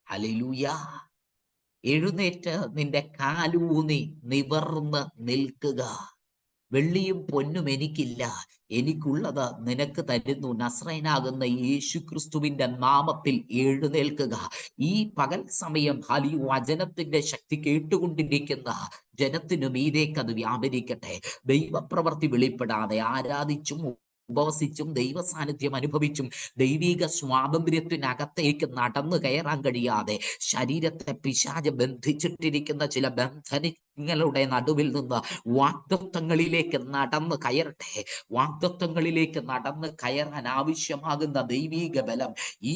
ഹല്ലേലൂയ, എഴുന്നേറ്റ് നിന്റെ കാലൂന്നി നിവർന്ന് നിൽക്കുക. വെള്ളിയും പൊന്നും എനിക്കില്ല, എനിക്കുള്ളത് നിനക്ക് തരുന്നു. നസ്രയനാകുന്ന യേശു ക്രിസ്തുവിന്റെ നാമത്തിൽ എഴുന്നേൽക്കുക. ഈ പകൽ സമയം വചനത്തിന്റെ ശക്തി കേട്ടുകൊണ്ടിരിക്കുന്ന ജനത്തിനു മീതേക്ക് അത് വ്യാപരിക്കട്ടെ. ദൈവപ്രവൃത്തി വെളിപ്പെടാതെ ആരാധിച്ചും ഉപവസിച്ചും ദൈവ സാന്നിധ്യം അനുഭവിച്ചും ദൈവിക സ്വാതന്ത്ര്യത്തിനകത്തേക്ക് നടന്നു കയറാൻ കഴിയാതെ ശരീരത്തെ പിശാച് ബന്ധിച്ചിട്ടിരിക്കുന്ന ചില ബന്ധനങ്ങളുടെ നടുവിൽ നിന്ന് വാഗ്ദത്തങ്ങളിലേക്ക് നടന്ന് കയറട്ടെ. വാഗ്ദത്തങ്ങളിലേക്ക് നടന്ന് കയറാൻ ആവശ്യമാകുന്ന ദൈവിക ബലം ഈ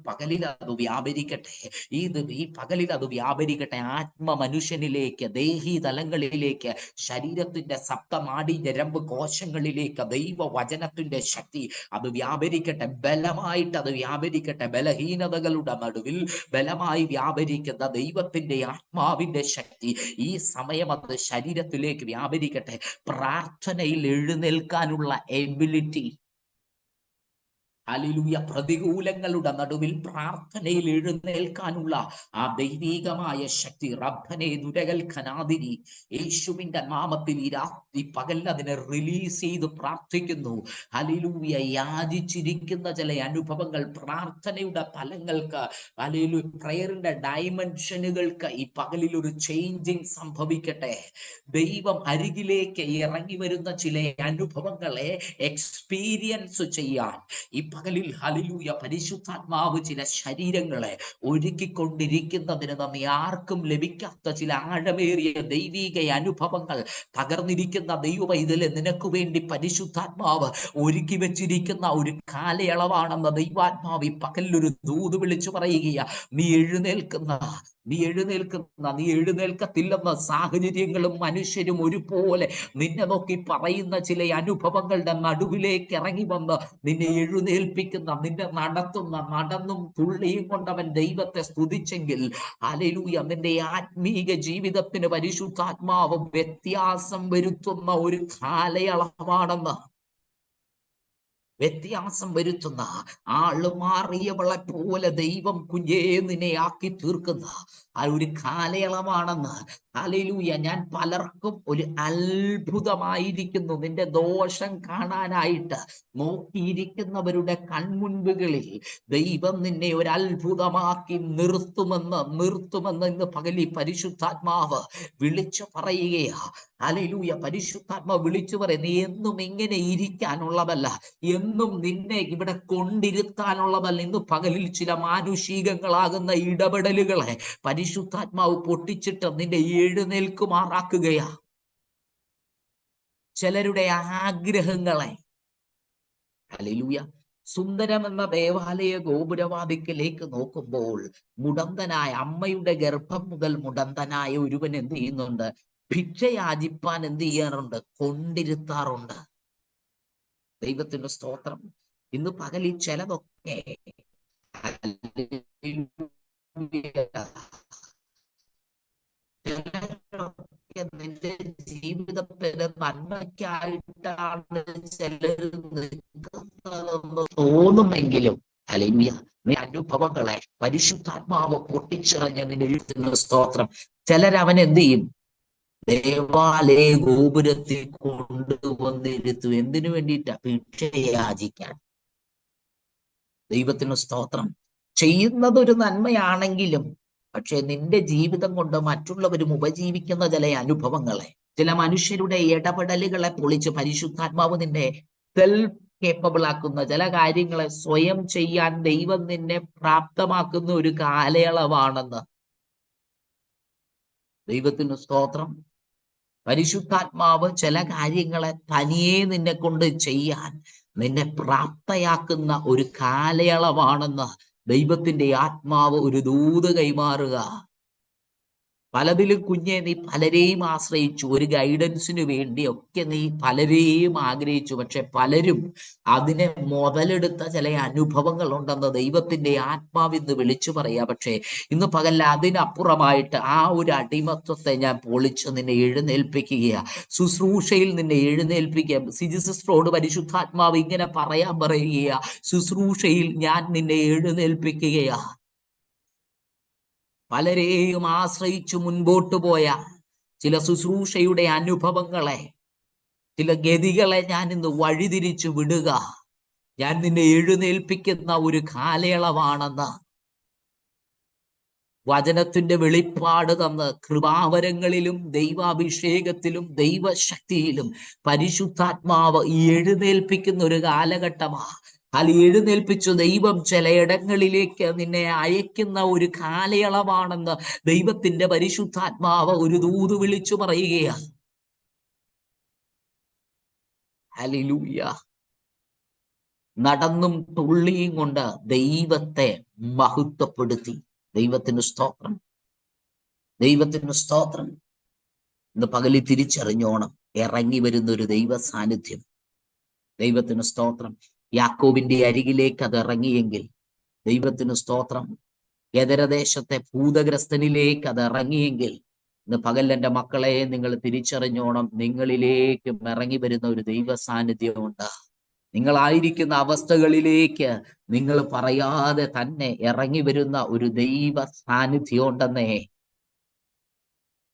പകലിൽ അത് വ്യാപരിക്കട്ടെ. ഈ പകലിൽ അത് വ്യാപരിക്കട്ടെ. ആത്മ മനുഷ്യനിലേക്ക്, ദേഹി തലങ്ങളിലേക്ക്, ശരീരത്തിന്റെ സപ്തനാഡി ഞരമ്പ് കോശങ്ങളിലേക്ക് ദൈവവചനത്തിന്റെ ശക്തി അത് വ്യാപരിക്കട്ടെ. ബലമായിട്ട് അത് വ്യാപരിക്കട്ടെ. ബലഹീനതകളുടെ നടുവിൽ ബലമായി വ്യാപരിക്കുന്ന ദൈവത്തിന്റെ ആത്മാവിന്റെ ശക്തി ഈ സമയം അത് ശരീരത്തിലേക്ക് വ്യാപരിക്കട്ടെ. പ്രാർത്ഥനയിൽ എഴുന്നേൽക്കാനുള്ള എബിലിറ്റി, ഹല്ലേലൂയ, പ്രതികൂലങ്ങളുടെ നടുവിൽ പ്രാർത്ഥനയിൽ എഴുന്നേൽക്കാനുള്ള ആ ദൈവീകമായ ശക്തി റബ്ബനെ ദുരകൽ ഖനാദിനി യേശുവിന്റെ നാമത്തിൽ ഈ പകൽ അതിനെ റിലീസ് ചെയ്ത് പ്രാർത്ഥിക്കുന്നു. ഹല്ലേലൂയ. യാചിച്ചിരിക്കുന്ന ചില അനുഭവങ്ങൾ, പ്രാർത്ഥനയുടെ ഫലങ്ങൾക്ക്, ഹല്ലേലൂയ, പ്രയറിന്റെ ഡൈമെൻഷനുകൾക്ക് ഈ പകലിൽ ഒരു ചേഞ്ചിങ് സംഭവിക്കട്ടെ. ദൈവം അരികിലേക്ക് ഇറങ്ങി വരുന്ന ചില അനുഭവങ്ങളെ എക്സ്പീരിയൻസ് ചെയ്യാൻ ഈ പകലിൽ ഹല്ലേലൂയ പരിശുദ്ധാത്മാവ് ചില ശരീരങ്ങളെ ഒരുക്കിക്കൊണ്ടിരിക്കുന്നതിന് നന്ദി. ആർക്കും ലഭിക്കാത്ത ചില ആഴമേറിയ ദൈവിക അനുഭവങ്ങൾ പകർന്നിരിക്കുന്ന ദൈവവൈതലെ നിനക്ക് വേണ്ടി പരിശുദ്ധാത്മാവ് ഒരുക്കി വെച്ചിരിക്കുന്ന ഒരു കാലയളവാണെന്ന് ദൈവാത്മാവ് ഈ പകലിലൊരു ദൂത് വിളിച്ചു പറയുകയാ. നീ എഴുന്നേൽക്കുന്ന നീ എഴുന്നേൽക്കത്തില്ലെന്ന സാഹചര്യങ്ങളും മനുഷ്യരും ഒരുപോലെ നിന്നെ നോക്കി പറയുന്ന ചില അനുഭവങ്ങളുടെ നടുവിലേക്ക് ഇറങ്ങി വന്ന് നിന്നെ എഴുന്നേൽപ്പിക്കുന്ന, നിന്നെ നടന്നും തുള്ളിയും കൊണ്ടവൻ ദൈവത്തെ സ്തുതിച്ചെങ്കിൽ, ഹല്ലേലൂയ, നിന്റെ ആത്മീക ജീവിതത്തിന് പരിശുദ്ധാത്മാവ് വ്യത്യാസം വരുത്തുന്ന ഒരു കാലയളവാണെന്ന്, വ്യത്യാസം വരുത്തുന്ന, ആളുമാറിയവളെ പോലെ ദൈവം കുഞ്ഞേ നിന്നെ ആക്കി തീർക്കുന്ന ആ ഒരു കാലയളവാണെന്ന്. ഹല്ലേലൂയ. ഞാൻ പലർക്കും ഒരു അത്ഭുതമായിരിക്കുന്നു. നിന്റെ ദോഷം കാണാനായിട്ട് നോക്കിയിരിക്കുന്നവരുടെ കൺമുൻപുകളിൽ ദൈവം നിന്നെ ഒരു അത്ഭുതമാക്കി നിർത്തുമെന്ന് ഇന്ന് പകലി പരിശുദ്ധാത്മാവ് വിളിച്ചു പറയുകയാ. ഹല്ലേലൂയ. പരിശുദ്ധാത്മാവ് വിളിച്ചു പറയുന്നത്, നീ എന്നും ഇങ്ങനെ ഇരിക്കാനുള്ളതല്ല, എന്നും നിന്നെ ഇവിടെ കൊണ്ടിരുത്താനുള്ളതല്ല. ഇന്ന് പകലിൽ ചില മാനുഷികങ്ങളാകുന്ന ഇടപെടലുകളെ പരിശുദ്ധാത്മാവ് പൊട്ടിച്ചിട്ട് നിന്റെ എഴുന്നേൽക്കുമാറാക്കുകയാ. ചിലരുടെ ആഗ്രഹങ്ങളെ, ഹല്ലേലൂയ, സുന്ദരം എന്ന ദേവാലയ ഗോപുരവാതിക്കലേക്ക് നോക്കുമ്പോൾ മുടന്തനായ, അമ്മയുടെ ഗർഭം മുതൽ മുടന്തനായ ഒരുവൻ എന്ത് ചെയ്യുന്നുണ്ട്? ഭിക്ഷയാചിപ്പാൻ എന്ത് ചെയ്യാറുണ്ട്? കൊണ്ടിരുത്താറുണ്ട്. ദൈവത്തിന്റെ സ്തോത്രം. ഇന്ന് പകലിൽ ചിലതൊക്കെ നിന്റെ ജീവിതത്തിന് നന്മയ്ക്കായിട്ടാണ് ചിലർ നിൽക്കുന്നതെന്ന് തോന്നുമെങ്കിലും, ഹല്ലേലൂയ, നീ അനുഭവങ്ങളെ പരിശുദ്ധാത്മാവ് പൊട്ടിച്ചെറിഞ്ഞ നിന്റെ എഴുതുന്ന സ്തോത്രം. ചിലരവൻ എന്ത് ചെയ്യും? ദേവാലയ ഗോപുരത്തിൽ കൊണ്ടുവന്നിരുത്തും. എന്തിനു വേണ്ടിയിട്ടാ? ഭിക്ഷയാചിക്കാൻ. ദൈവത്തിന് സ്തോത്രം. ചെയ്യുന്നത് ഒരു നന്മയാണെങ്കിലും, പക്ഷെ നിന്റെ ജീവിതം കൊണ്ട് മറ്റുള്ളവരും ഉപജീവിക്കുന്ന ചില അനുഭവങ്ങളെ, ചില മനുഷ്യരുടെ ഇടപെടലുകളെ പൊളിച്ച് പരിശുദ്ധാത്മാവ് നിന്നെ സെൽഫ് കേപ്പബിൾ ആക്കുന്ന ചില കാര്യങ്ങളെ സ്വയം ചെയ്യാൻ ദൈവം നിന്നെ പ്രാപ്തമാക്കുന്ന ഒരു കാലയളവാണെന്ന്. ദൈവത്തിന് സ്തോത്രം. പരിശുദ്ധാത്മാവ് ചില കാര്യങ്ങളെ തനിയെ നിന്നെ കൊണ്ട് ചെയ്യാൻ നിന്നെ പ്രാപ്തയാക്കുന്ന ഒരു കാലയളവാണെന്ന് ദൈവത്തിന്റെ ആത്മാവ് ഒരു ദൂത് കൈമാറുക. പലതിലും കുഞ്ഞെ നീ പലരെയും ആശ്രയിച്ചു, ഒരു ഗൈഡൻസിന് വേണ്ടി ഒക്കെ നീ പലരെയും ആഗ്രഹിച്ചു. പക്ഷെ പലരും അതിനെ മുതലെടുത്ത ചില അനുഭവങ്ങൾ ഉണ്ടെന്ന് ദൈവത്തിന്റെ ആത്മാവ് ഇന്ന് വിളിച്ചു പറയാ. പക്ഷെ ഇന്ന് പകൽ അതിനപ്പുറമായിട്ട് ആ ഒരു അടിമത്വത്തെ ഞാൻ പൊളിച്ച് നിന്നെ എഴുന്നേൽപ്പിക്കുകയാ. ശുശ്രൂഷയിൽ നിന്നെ എഴുന്നേൽപ്പിക്കുക. സിസ്റ്ററോട് പരിശുദ്ധാത്മാവ് ഇങ്ങനെ പറയാൻ പറയുകയാ, ശുശ്രൂഷയിൽ ഞാൻ നിന്നെ എഴുന്നേൽപ്പിക്കുകയാ. പലരെയും ആശ്രയിച്ചു മുൻപോട്ട് പോയ ചില ശുശ്രൂഷയുടെ അനുഭവങ്ങളെ, ചില ഗതികളെ ഞാൻ ഇന്ന് വഴിതിരിച്ചു വിടുക. ഞാൻ നിന്നെ എഴുന്നേൽപ്പിക്കുന്ന ഒരു കാലയളവാണെന്ന് വചനത്തിന്റെ വെളിപ്പാട് തന്ന് കൃപാവരങ്ങളിലും ദൈവാഭിഷേകത്തിലും ദൈവശക്തിയിലും പരിശുദ്ധാത്മാവ് എഴുന്നേൽപ്പിക്കുന്ന ഒരു കാലഘട്ടമാ. എഴുന്നേൽപ്പിച്ചു ദൈവം ചിലയിടങ്ങളിലേക്ക് നിന്നെ അയക്കുന്ന ഒരു കാലയളവാണെന്ന് ദൈവത്തിന്റെ പരിശുദ്ധാത്മാവ് ഒരു ദൂത് വിളിച്ചു പറയുകയാണ്. ഹല്ലേലൂയ. നടന്നും തുള്ളിയും കൊണ്ട് ദൈവത്തെ മഹത്വപ്പെടുത്തി. ദൈവത്തിന് സ്തോത്രം. ദൈവത്തിന് സ്തോത്രം. ഇന്ന് പകലി തിരിച്ചറിഞ്ഞോണം, ഇറങ്ങി വരുന്ന ഒരു ദൈവ സാന്നിധ്യം. ദൈവത്തിന് സ്തോത്രം. യാക്കോബിന്റെ അരികിലേക്ക് അത് ഇറങ്ങിയെങ്കിൽ ദൈവത്തിന് സ്തോത്രം. എതരദേശത്തെ ഭൂതഗ്രസ്തനിലേക്ക് അത് ഇറങ്ങിയെങ്കിൽ ഇന്ന് പകൽ എൻ്റെ മക്കളെ നിങ്ങൾ തിരിച്ചറിഞ്ഞോണം, നിങ്ങളിലേക്കും ഇറങ്ങി വരുന്ന ഒരു ദൈവ സാന്നിധ്യമുണ്ട്. നിങ്ങളായിരിക്കുന്ന അവസ്ഥകളിലേക്ക് നിങ്ങൾ പറയാതെ തന്നെ ഇറങ്ങി വരുന്ന ഒരു ദൈവ സാന്നിധ്യം ഉണ്ടെന്നേ.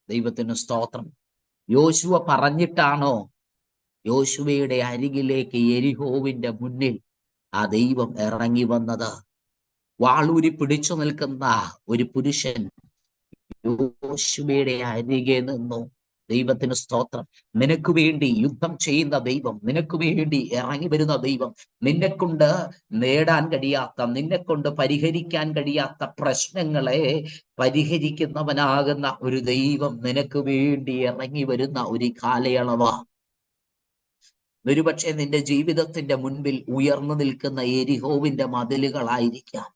ദൈവത്തിന് സ്തോത്രം. യോശുവ പറഞ്ഞിട്ടാണോ യോശുവയുടെ അരികിലേക്ക് യെരിഹോവിന്റെ മുന്നിൽ ആ ദൈവം ഇറങ്ങി വന്നത്? വാളൂരി പിടിച്ചു നിൽക്കുന്ന ഒരു പുരുഷൻ യോശുവയുടെ അരികെ നിന്നു. ദൈവത്തിന് സ്തോത്രം. നിനക്ക് വേണ്ടി യുദ്ധം ചെയ്യുന്ന ദൈവം, നിനക്ക് വേണ്ടി ഇറങ്ങി വരുന്ന ദൈവം, നിന്നെ കൊണ്ട് നേടാൻ കഴിയാത്ത, നിന്നെ കൊണ്ട് പരിഹരിക്കാൻ കഴിയാത്ത പ്രശ്നങ്ങളെ പരിഹരിക്കുന്നവനാകുന്ന ഒരു ദൈവം നിനക്ക് വേണ്ടി ഇറങ്ങി വരുന്ന ഒരു കാലയളവാ. ഒരുപക്ഷെ നിന്റെ ജീവിതത്തിന്റെ മുൻപിൽ ഉയർന്നു നിൽക്കുന്ന യെരിഹോവിന്റെ മതിലുകളായിരിക്കാം.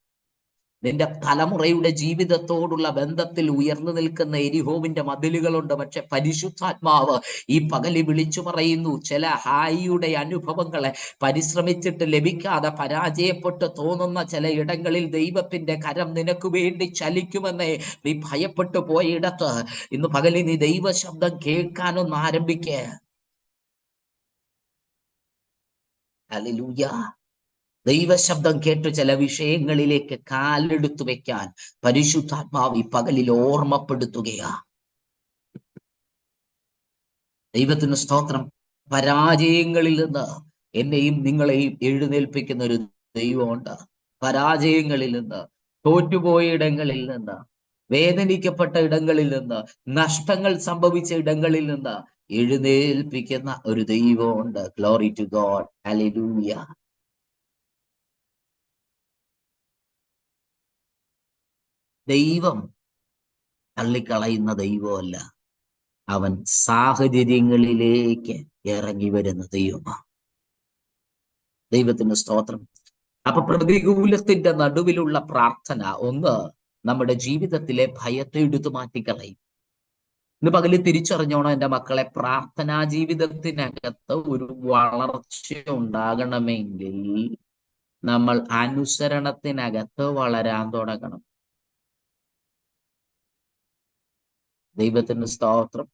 നിന്റെ തലമുറയുടെ ജീവിതത്തോടുള്ള ബന്ധത്തിൽ ഉയർന്നു നിൽക്കുന്ന എരിഹോവിന്റെ മതിലുകളുണ്ട്. പക്ഷെ പരിശുദ്ധാത്മാവ് ഈ പകല് വിളിച്ചു പറയുന്നു, ചില ഹായിയുടെ അനുഭവങ്ങളെ പരിശ്രമിച്ചിട്ട് ലഭിക്കാതെ പരാജയപ്പെട്ട് തോന്നുന്ന ചില ഇടങ്ങളിൽ ദൈവത്തിന്റെ കരം നിനക്ക് വേണ്ടി ചലിക്കുമെന്ന് നീ ഭയപ്പെട്ടു പോയിടത്ത് ഇന്ന് പകലിൽ നീ ദൈവ ശബ്ദം കേൾക്കാനൊന്ന് ആരംഭിക്കേ. ഹല്ലേലൂയ. ദൈവശബ്ദം കേട്ട് ചില വിഷയങ്ങളിലേക്ക് കാലെടുത്തു വെക്കാൻ പരിശുദ്ധാത്മാവ് ഈ പകലിൽ ഓർമ്മപ്പെടുത്തുകയാ. ദൈവത്തിന് സ്തോത്രം. പരാജയങ്ങളിൽ നിന്ന് എന്നെയും നിങ്ങളെയും എഴുന്നേൽപ്പിക്കുന്ന ഒരു ദൈവമുണ്ട്. പരാജയങ്ങളിൽ നിന്ന്, തോറ്റുപോയ ഇടങ്ങളിൽ നിന്ന്, വേദനിക്കപ്പെട്ട ഇടങ്ങളിൽ നിന്ന്, നഷ്ടങ്ങൾ സംഭവിച്ച ഇടങ്ങളിൽ നിന്ന് എഴുന്നേൽപ്പിക്കുന്ന ഒരു ദൈവമുണ്ട്. Glory to God. ഹല്ലേലൂയ. ദൈവം തള്ളിക്കളയുന്ന ദൈവമല്ല, അവൻ സാഹചര്യങ്ങളിലേക്ക് ഇറങ്ങി വരുന്ന ദൈവമാണ്. ദൈവത്തിന് സ്തോത്രം. അപ്പൊ പ്രതികൂലത്തിന്റെ നടുവിലുള്ള പ്രാർത്ഥന ഒന്ന് നമ്മുടെ ജീവിതത്തിലെ ഭയത്തെ എടുത്തു മാറ്റിക്കളയും. ഇന്ന് പകല് തിരിച്ചറിഞ്ഞോണം എന്റെ മക്കളെ, പ്രാർത്ഥനാ ജീവിതത്തിനകത്ത് ഒരു വളർച്ച ഉണ്ടാകണമെങ്കിൽ നമ്മൾ അനുസരണത്തിനകത്ത് വളരാൻ തുടങ്ങണം. ദൈവത്തിന് സ്തോത്രം.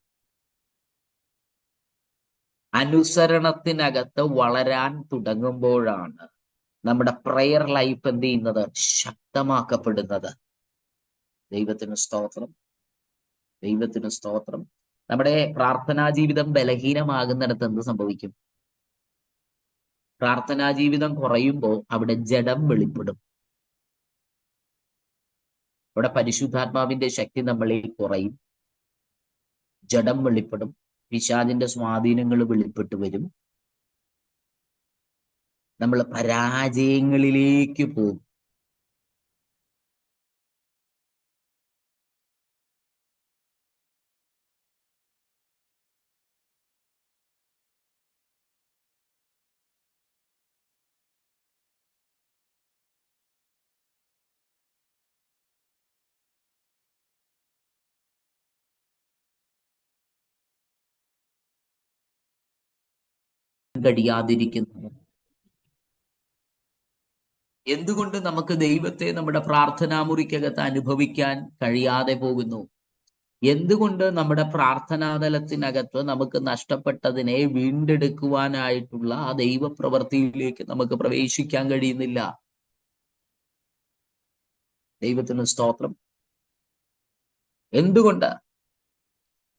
അനുസരണത്തിനകത്ത് വളരാൻ തുടങ്ങുമ്പോഴാണ് നമ്മുടെ പ്രെയർ ലൈഫ് എന്ത് ചെയ്യുന്നത്? ശക്തമാക്കപ്പെടുന്നത്. ദൈവത്തിന് സ്തോത്രം. ദൈവത്തിന് സ്തോത്രം. നമ്മുടെ പ്രാർത്ഥനാ ജീവിതം ബലഹീനമാകുന്നിടത്ത് എന്ത് സംഭവിക്കും? പ്രാർത്ഥനാ ജീവിതം കുറയുമ്പോൾ അവിടെ ജഡം വെളിപ്പെടും. അവിടെ പരിശുദ്ധാത്മാവിന്റെ ശക്തി നമ്മളിൽ കുറയും, ജഡം വെളിപ്പെടും, പിശാചിന്റെ സ്വാധീനങ്ങൾ വെളിപ്പെട്ടു വരും, നമ്മൾ പരാജയങ്ങളിലേക്ക് പോകും. കഴിയാതിരിക്കുന്നു. എന്തുകൊണ്ട് നമുക്ക് ദൈവത്തെ നമ്മുടെ പ്രാർത്ഥനാ മുറിക്കകത്ത് അനുഭവിക്കാൻ കഴിയാതെ പോകുന്നു? എന്തുകൊണ്ട് നമ്മുടെ പ്രാർത്ഥനാതലത്തിനകത്ത് നമുക്ക് നഷ്ടപ്പെട്ടതിനെ വീണ്ടെടുക്കുവാനായിട്ടുള്ള ആ ദൈവപ്രവൃത്തിയിലേക്ക് നമുക്ക് പ്രവേശിക്കാൻ കഴിയുന്നില്ല? ദൈവത്തിന് സ്തോത്രം. എന്തുകൊണ്ട്?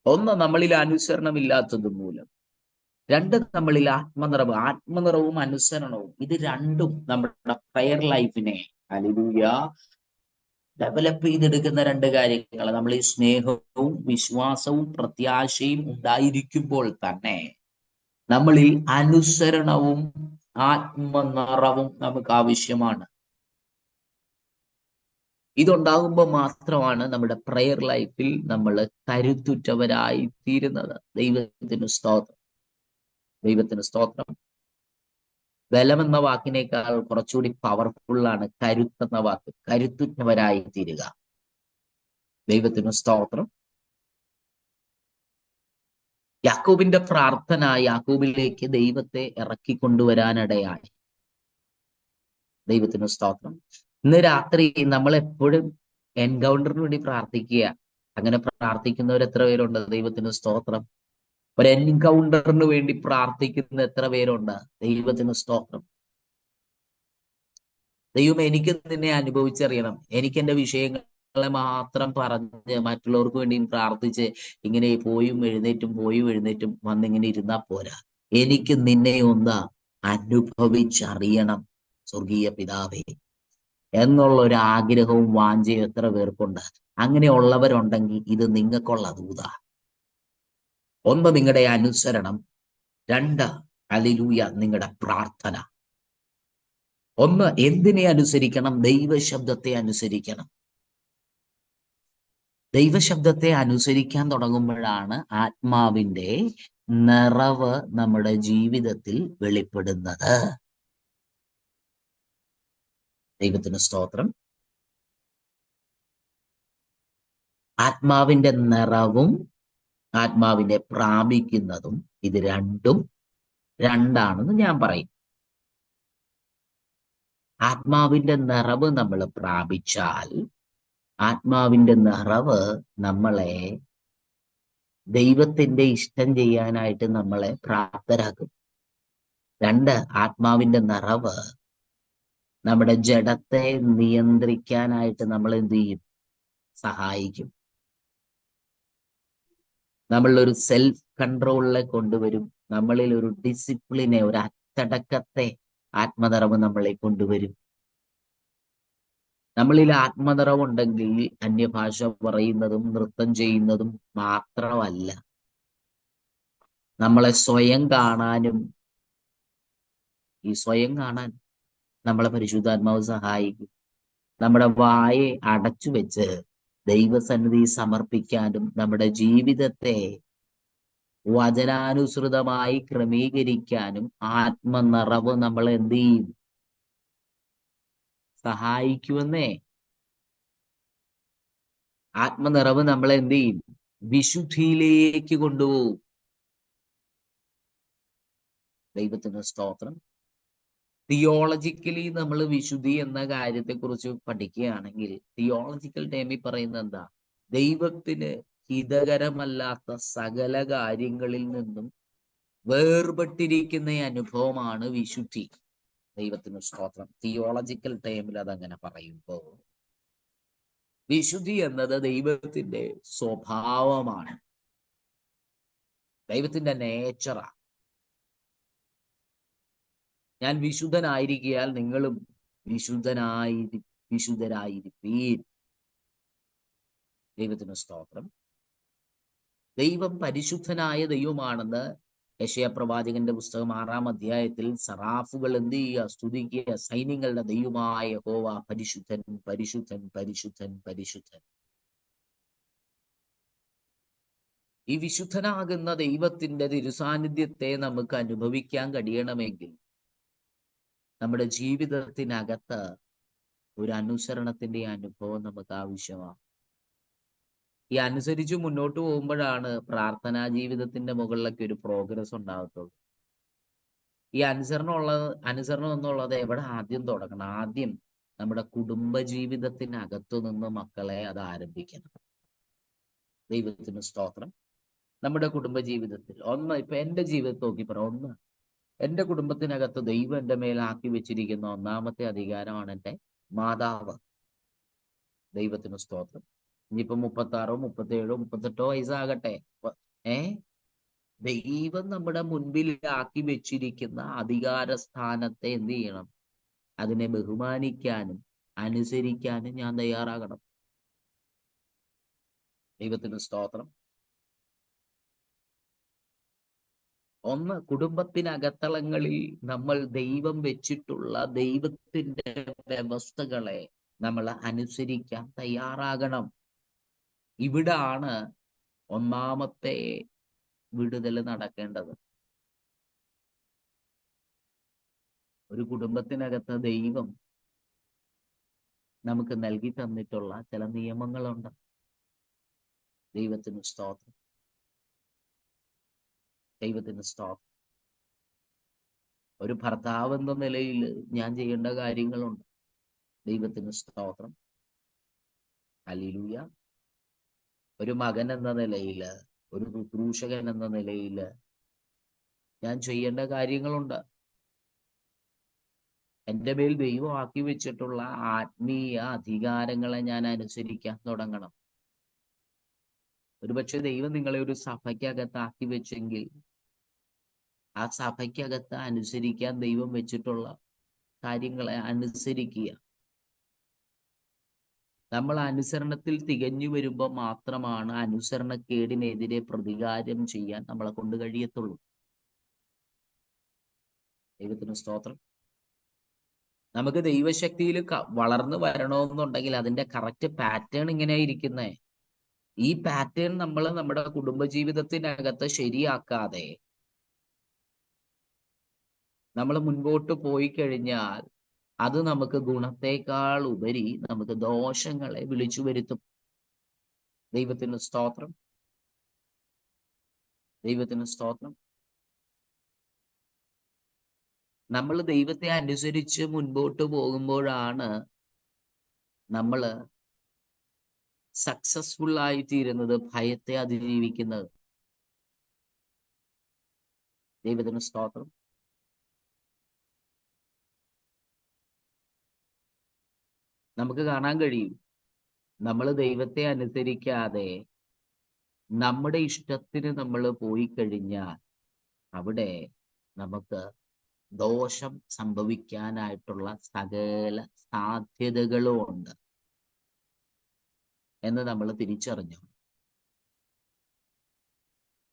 ഒന്ന്, നമ്മളിൽ അനുസരണമില്ലാത്തത് മൂലം. രണ്ട്, നമ്മളിൽ ആത്മനിറവും അനുസരണവും, ഇത് രണ്ടും നമ്മുടെ പ്രയർ ലൈഫിനെ ഹല്ലേലൂയ ഡെവലപ്പ് ചെയ്തെടുക്കുന്ന രണ്ട് കാര്യങ്ങൾ. നമ്മൾ ഈ സ്നേഹവും വിശ്വാസവും പ്രത്യാശയും ഉണ്ടായിരിക്കുമ്പോൾ തന്നെ നമ്മളിൽ അനുസരണവും ആത്മനിറവും നമുക്ക് ആവശ്യമാണ്. ഇതുണ്ടാകുമ്പോൾ മാത്രമാണ് നമ്മുടെ പ്രയർ ലൈഫിൽ നമ്മൾ കരുത്തുറ്റവരായി തീരുന്നത്. ദൈവത്തിന് സ്തോത്രം. ദൈവത്തിന് സ്തോത്രം. ബലം എന്ന വാക്കിനേക്കാൾ കുറച്ചുകൂടി പവർഫുള്ളാണ് കരുത്തെന്ന വാക്ക്. കരുത്തുറ്റവരായി തീരുക. ദൈവത്തിന് സ്തോത്രം. യാക്കോബിന്റെ പ്രാർത്ഥന യാക്കോബിലേക്ക് ദൈവത്തെ ഇറക്കിക്കൊണ്ടുവരാനിടയായി. ദൈവത്തിന് സ്തോത്രം. ഇന്ന് രാത്രി നമ്മൾ എപ്പോഴും എൻകൗണ്ടറിന് വേണ്ടി പ്രാർത്ഥിക്കുക. അങ്ങനെ പ്രാർത്ഥിക്കുന്നവർ എത്ര പേരുണ്ട്? ദൈവത്തിന് സ്തോത്രം. ഒരു എൻകൗണ്ടറിന് വേണ്ടി പ്രാർത്ഥിക്കുന്ന എത്ര പേരുണ്ട്? ദൈവത്തിന് സ്തോത്രം. ദൈവം എനിക്ക് നിന്നെ അനുഭവിച്ചറിയണം. എനിക്ക് എന്റെ വിഷയങ്ങളെ മാത്രം പറഞ്ഞ് മറ്റുള്ളവർക്ക് വേണ്ടിയും പ്രാർത്ഥിച്ച് ഇങ്ങനെ പോയും എഴുന്നേറ്റും വന്നിങ്ങനെ ഇരുന്നാ പോരാ. എനിക്ക് നിന്നെ ഒന്ന് അനുഭവിച്ചറിയണം സ്വർഗീയ പിതാവേ എന്നുള്ള ഒരു ആഗ്രഹവും വാഞ്ചയും എത്ര പേർക്കുണ്ട്? അങ്ങനെയുള്ളവരുണ്ടെങ്കിൽ ഇത് നിങ്ങൾക്കുള്ള ദൂതാ. ഒന്ന്, നിങ്ങളുടെ അനുസരണം. രണ്ട്, ഹല്ലേലൂയ, നിങ്ങളുടെ പ്രാർത്ഥന. ഒന്ന്, എന്തിനെ അനുസരിക്കണം? ദൈവശബ്ദത്തെ അനുസരിക്കണം. ദൈവശബ്ദത്തെ അനുസരിക്കാൻ തുടങ്ങുമ്പോഴാണ് ആത്മാവിന്റെ നിറവ് നമ്മുടെ ജീവിതത്തിൽ വെളിപ്പെടുന്നത്. ദൈവത്തിന് സ്തോത്രം. ആത്മാവിന്റെ നിറവും ആത്മാവിനെ പ്രാപിക്കുന്നതും ഇത് രണ്ടും രണ്ടാണെന്ന് ഞാൻ പറയും. ആത്മാവിന്റെ നിറവ് നമ്മൾ പ്രാപിച്ചാൽ ആത്മാവിന്റെ നിറവ് നമ്മളെ ദൈവത്തിന്റെ ഇഷ്ടം ചെയ്യാനായിട്ട് നമ്മളെ പ്രാപ്തരാക്കും. രണ്ട്, ആത്മാവിന്റെ നിറവ് നമ്മുടെ ജഡത്തെ നിയന്ത്രിക്കാനായിട്ട് നമ്മൾ എന്ത് ചെയ്യും? സഹായിക്കും. നമ്മളൊരു സെൽഫ് കൺട്രോളിലെ കൊണ്ടുവരും. നമ്മളിൽ ഒരു ഡിസിപ്ലിനെ, ഒരു അച്ചടക്കത്തെ ആത്മനിറവ് നമ്മളെ കൊണ്ടുവരും. നമ്മളിൽ ആത്മനിറവുണ്ടെങ്കിൽ അന്യഭാഷ പറയുന്നതും നൃത്തം ചെയ്യുന്നതും മാത്രമല്ല, നമ്മളെ സ്വയം കാണാനും, ഈ സ്വയം കാണാൻ നമ്മളെ പരിശുദ്ധാത്മാവ് സഹായിക്കും. നമ്മുടെ വായെ അടച്ചു വെച്ച് ദൈവസന്നിധി സമർപ്പിക്കാനും നമ്മുടെ ജീവിതത്തെ വചനാനുസൃതമായി ക്രമീകരിക്കാനും ആത്മനിറവ് നമ്മളെ എന്ത് ചെയ്യും? സഹായിക്കുമെന്നേ. ആത്മനിറവ് നമ്മളെ എന്ത് ചെയ്യും? വിശുദ്ധിയിലേക്ക് കൊണ്ടുപോകും. ദൈവത്തിന് സ്തോത്രം. തിയോളജിക്കലി നമ്മൾ വിശുദ്ധി എന്ന കാര്യത്തെ കുറിച്ച് പഠിക്കുകയാണെങ്കിൽ തിയോളജിക്കൽ ടേമിൽ പറയുന്നത് എന്താ? ദൈവത്തിന് ഹിതകരമല്ലാത്ത സകല കാര്യങ്ങളിൽ നിന്നും വേർപെട്ടിരിക്കുന്ന അനുഭവമാണ് വിശുദ്ധി. ദൈവത്തിന് സ്തോത്രം. തിയോളജിക്കൽ ടേമിൽ അതങ്ങനെ പറയുമ്പോൾ വിശുദ്ധി എന്നത് ദൈവത്തിന്റെ സ്വഭാവമാണ്, ദൈവത്തിന്റെ നേച്ചറാണ്. ഞാൻ വിശുദ്ധനായിരിക്കയാൽ നിങ്ങളും വിശുദ്ധരായിരിപ്പീൻ. ദൈവത്തിന് സ്തോത്രം. ദൈവം പരിശുദ്ധനായ ദൈവമാണെന്ന് യെശയ്യാ പ്രവാചകന്റെ പുസ്തകം 6-ാം അധ്യായത്തിൽ സറാഫുകൾ എന്ത് ചെയ്യുക? സ്തുതിക്കുക. സൈന്യങ്ങളുടെ ദൈവമായ യഹോവ പരിശുദ്ധൻ, പരിശുദ്ധൻ, പരിശുദ്ധൻ, പരിശുദ്ധൻ. ഈ വിശുദ്ധനാകുന്ന ദൈവത്തിന്റെ തിരുസാന്നിധ്യത്തെ നമുക്ക് അനുഭവിക്കാൻ കഴിയണമെങ്കിൽ നമ്മുടെ ജീവിതത്തിനകത്ത് ഒരു അനുസരണത്തിന്റെ അനുഭവം നമുക്ക് ആവശ്യമാണ്. ഈ അനുസരിച്ച് മുന്നോട്ട് പോകുമ്പോഴാണ് പ്രാർത്ഥനാ ജീവിതത്തിന്റെ മുകളിലൊക്കെ ഒരു പ്രോഗ്രസ് ഉണ്ടാകത്തുള്ളൂ. ഈ അനുസരണം എന്നുള്ളത് എവിടെ ആദ്യം തുടങ്ങണം? ആദ്യം നമ്മുടെ കുടുംബ ജീവിതത്തിനകത്തു നിന്ന് മക്കളെ അത് ആരംഭിക്കണം. ദൈവത്തിന് സ്തോത്രം. നമ്മുടെ കുടുംബ ജീവിതത്തിൽ ഇപ്പൊ എന്റെ ജീവിതത്തിൽ നോക്കി പറ, എന്റെ കുടുംബത്തിനകത്ത് ദൈവം എന്റെ മേലാക്കി വെച്ചിരിക്കുന്ന ഒന്നാമത്തെ അധികാരമാണ് എന്റെ മാതാവ്. ദൈവത്തിന് സ്തോത്രം. ഇനിയിപ്പോ 36, 37, 38 വയസ്സാകട്ടെ, ദൈവം നമ്മുടെ മുൻപിൽ ആക്കി വെച്ചിരിക്കുന്ന അധികാര സ്ഥാനത്തെ എന്ത് ചെയ്യണം? അതിനെ ബഹുമാനിക്കാനും അനുസരിക്കാനും ഞാൻ തയ്യാറാകണം. ദൈവത്തിന് സ്തോത്രം. കുടുംബത്തിനകത്തളങ്ങളിൽ നമ്മൾ ദൈവം വെച്ചിട്ടുള്ള ദൈവത്തിന്റെ വ്യവസ്ഥകളെ നമ്മൾ അനുസരിക്കാൻ തയ്യാറാകണം. ഇവിടാണ് ഒന്നാമത്തെ വിടുതൽ നടക്കേണ്ടത്. ഒരു കുടുംബത്തിനകത്ത് ദൈവം നമുക്ക് നൽകി തന്നിട്ടുള്ള ചില നിയമങ്ങളുണ്ട്. ദൈവത്തിന് സ്തോത്രം. ദൈവത്തിന് സ്തോത്രം. ഒരു ഭർത്താവ് എന്ന നിലയിൽ ഞാൻ ചെയ്യേണ്ട കാര്യങ്ങളുണ്ട്. ദൈവത്തിന് സ്തോത്രം. ഹല്ലേലൂയ. ഒരു മകൻ എന്ന നിലയിൽ, ഒരു ശുശ്രൂഷകൻ എന്ന നിലയിൽ ഞാൻ ചെയ്യേണ്ട കാര്യങ്ങളുണ്ട്. എൻ്റെ മേൽ ദൈവം ആക്കി വെച്ചിട്ടുള്ള ആത്മീയ അധികാരങ്ങളെ ഞാൻ അനുസരിക്കാൻ തുടങ്ങണം. ഒരുപക്ഷെ ദൈവം നിങ്ങളെ ഒരു സഭയ്ക്കകത്ത് ആക്കി വെച്ചെങ്കിൽ ആ സഭയ്ക്കകത്ത് അനുസരിക്കാൻ ദൈവം വെച്ചിട്ടുള്ള കാര്യങ്ങളെ അനുസരിക്കുക. നമ്മൾ അനുസരണത്തിൽ തികഞ്ഞു വരുമ്പോൾ മാത്രമാണ് അനുസരണക്കേടിനെതിരെ പ്രതികാരം ചെയ്യാൻ നമ്മളെ കൊണ്ട് കഴിയത്തുള്ളൂ. ദൈവത്തിന് സ്തോത്രം. നമുക്ക് ദൈവശക്തിയിൽ വളർന്നു വരണമെന്നുണ്ടെങ്കിൽ അതിന്റെ കറക്റ്റ് പാറ്റേൺ ഇങ്ങനെയാ ഇരിക്കുന്നേ. ഈ പാറ്റേൺ നമ്മൾ നമ്മുടെ കുടുംബജീവിതത്തിനകത്ത് ശരിയാക്കാതെ നമ്മൾ മുൻപോട്ട് പോയി കഴിഞ്ഞാൽ അത് നമുക്ക് ഗുണത്തേക്കാൾ ഉപരി നമുക്ക് ദോഷങ്ങളെ വിളിച്ചു വരുത്തും. ദൈവത്തിന് സ്തോത്രം, ദൈവത്തിന് സ്തോത്രം. നമ്മൾ ദൈവത്തെ അനുസരിച്ച് മുൻപോട്ട് പോകുമ്പോഴാണ് നമ്മൾ സക്സസ്ഫുൾ ആയിത്തീരുന്നത്, ഭയത്തെ അതിജീവിക്കുന്നത്. ദൈവത്തിന് സ്തോത്രം. നമുക്ക് കാണാൻ കഴിയും, നമ്മൾ ദൈവത്തെ അനുസരിക്കാതെ നമ്മുടെ ഇഷ്ടത്തിന് നമ്മൾ പോയി കഴിഞ്ഞാൽ അവിടെ നമുക്ക് ദോഷം സംഭവിക്കാനായിട്ടുള്ള സകല സാധ്യതകളും ഉണ്ട് എന്ന് നമ്മൾ തിരിച്ചറിഞ്ഞു.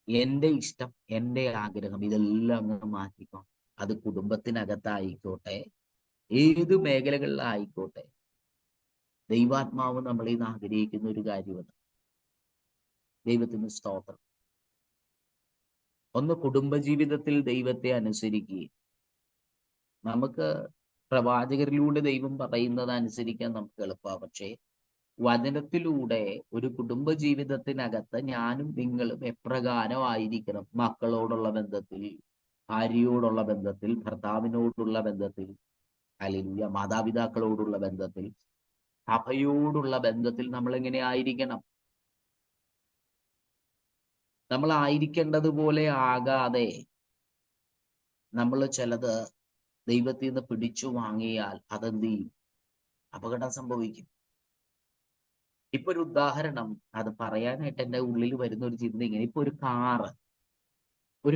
എന്റെ ഇഷ്ടം, എന്റെ ആഗ്രഹം, ഇതെല്ലാം അങ്ങ് മാറ്റിക്കോ. അത് കുടുംബത്തിനകത്തായിക്കോട്ടെ, ഏത് മേഖലകളിലായിക്കോട്ടെ, ദൈവാത്മാവ് നമ്മളെ ഇന്ന് ആഗ്രഹിക്കുന്ന ഒരു കാര്യമാണ്. ദൈവത്തിന് സ്തോത്രം. ഒന്ന് കുടുംബജീവിതത്തിൽ ദൈവത്തെ അനുസരിക്കുകയും, നമുക്ക് പ്രവാചകരിലൂടെ ദൈവം പറയുന്നത് അനുസരിക്കാൻ നമുക്ക് എളുപ്പമാണ്. പക്ഷേ വചനത്തിലൂടെ ഒരു കുടുംബ ജീവിതത്തിനകത്ത് ഞാനും നിങ്ങളും എപ്രകാരം ആയിരിക്കണം, മക്കളോടുള്ള ബന്ധത്തിൽ, ഭാര്യയോടുള്ള ബന്ധത്തിൽ, ഭർത്താവിനോടുള്ള ബന്ധത്തിൽ, അല്ലെങ്കിൽ മാതാപിതാക്കളോടുള്ള ബന്ധത്തിൽ, സഭയോടുള്ള ബന്ധത്തിൽ നമ്മൾ എങ്ങനെ ആയിരിക്കണം? നമ്മൾ ആയിരിക്കേണ്ടതുപോലെ ആകാതെ നമ്മൾ ചിലത് ദൈവത്തിൽ നിന്ന് പിടിച്ചു വാങ്ങിയാൽ അതെന്ത് ചെയ്യും? അപകടം സംഭവിക്കും. ഇപ്പൊ ഒരു ഉദാഹരണം, അത് പറയാനായിട്ട് എന്റെ ഉള്ളിൽ വരുന്ന ഒരു ചിന്ത ഇങ്ങനെ. ഇപ്പൊ ഒരു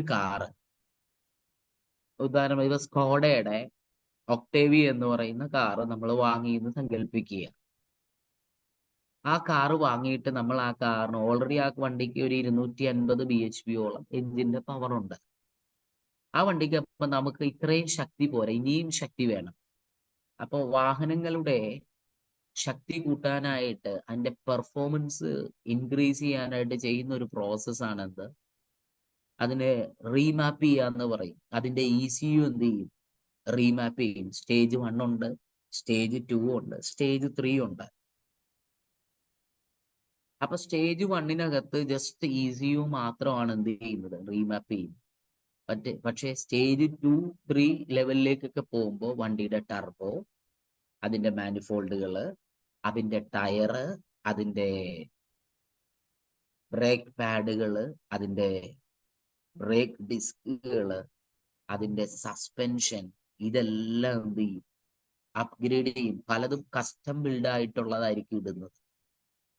കാറ് ഉദാഹരണം, ഇപ്പൊ സ്കോഡയുടെ ഒക്ടേവി എന്ന് പറയുന്ന കാറ് നമ്മൾ വാങ്ങിയെന്ന് സങ്കല്പിക്കുക. ആ കാറ് വാങ്ങിയിട്ട് നമ്മൾ ആ കാറിന് ഓൾറെഡി ആ വണ്ടിക്ക് ഒരു 250 bhp എഞ്ചിന്റെ പവർ ഉണ്ട്. ആ വണ്ടിക്ക് അപ്പൊ നമുക്ക് ഇത്രയും ശക്തി പോരാ, ഇനിയും ശക്തി വേണം. അപ്പൊ വാഹനങ്ങളുടെ ശക്തി കൂട്ടാനായിട്ട്, അതിന്റെ പെർഫോമൻസ് ഇൻക്രീസ് ചെയ്യാനായിട്ട് ചെയ്യുന്ന ഒരു പ്രോസസ്സാണ് എന്ത്? അതിനെ റീമാപ്പ് ചെയ്യാന്ന് പറയും. അതിന്റെ ECU എന്ത് ചെയ്യും? റീമാപ്പ് ചെയ്യും. സ്റ്റേജ് 1 ഉണ്ട്, സ്റ്റേജ് 2 ഉണ്ട്, സ്റ്റേജ് 3 ഉണ്ട്. അപ്പൊ സ്റ്റേജ് 1-നകത്ത് ജസ്റ്റ് ECU മാത്രമാണ് എന്ത് ചെയ്യുന്നത്? റീമാപ്പ് ചെയ്യുന്നത്. പക്ഷേ സ്റ്റേജ് 2, 3 ലെവലിലേക്കൊക്കെ പോകുമ്പോൾ വണ്ടിയുടെ ടർബോ, അതിന്റെ മാനിഫോൾഡുകള്, അതിന്റെ ടയറ്, അതിന്റെ ബ്രേക്ക് പാഡുകള്, അതിന്റെ ബ്രേക്ക് ഡിസ്കുകള്, അതിന്റെ സസ്പെൻഷൻ, ഇതെല്ലാം എന്ത് ചെയ്യും? അപ്ഗ്രേഡ് ചെയ്യും. പലതും കസ്റ്റം ബിൽഡ് ആയിട്ടുള്ളതായിരിക്കും ഇടുന്നത്.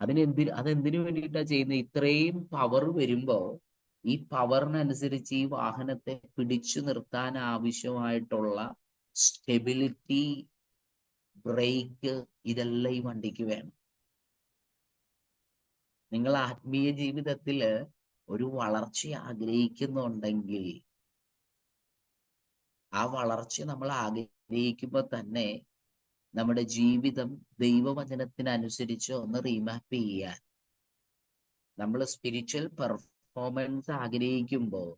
അതെന്തിനു വേണ്ടിയിട്ടാ ചെയ്യുന്നത്? ഇത്രയും പവർ വരുമ്പോ ഈ പവറിനനുസരിച്ച് ഈ വാഹനത്തെ പിടിച്ചു നിർത്താൻ ആവശ്യമായിട്ടുള്ള സ്റ്റെബിലിറ്റി, ബ്രേക്ക്, ഇതെല്ലാം ഈ വണ്ടിക്ക് വേണം. നിങ്ങൾ ആത്മീയ ജീവിതത്തില് ഒരു വളർച്ച ആഗ്രഹിക്കുന്നുണ്ടെങ്കിൽ, ആ വളർച്ച നമ്മൾ ആഗ്രഹിക്കുമ്പോൾ തന്നെ നമ്മുടെ ജീവിതം ദൈവവചനത്തിനനുസരിച്ച് ഒന്ന് റീമാപ്പ് ചെയ്യാൻ, നമ്മൾ സ്പിരിച്വൽ പെർഫോമൻസ് ആഗ്രഹിക്കുമ്പോൾ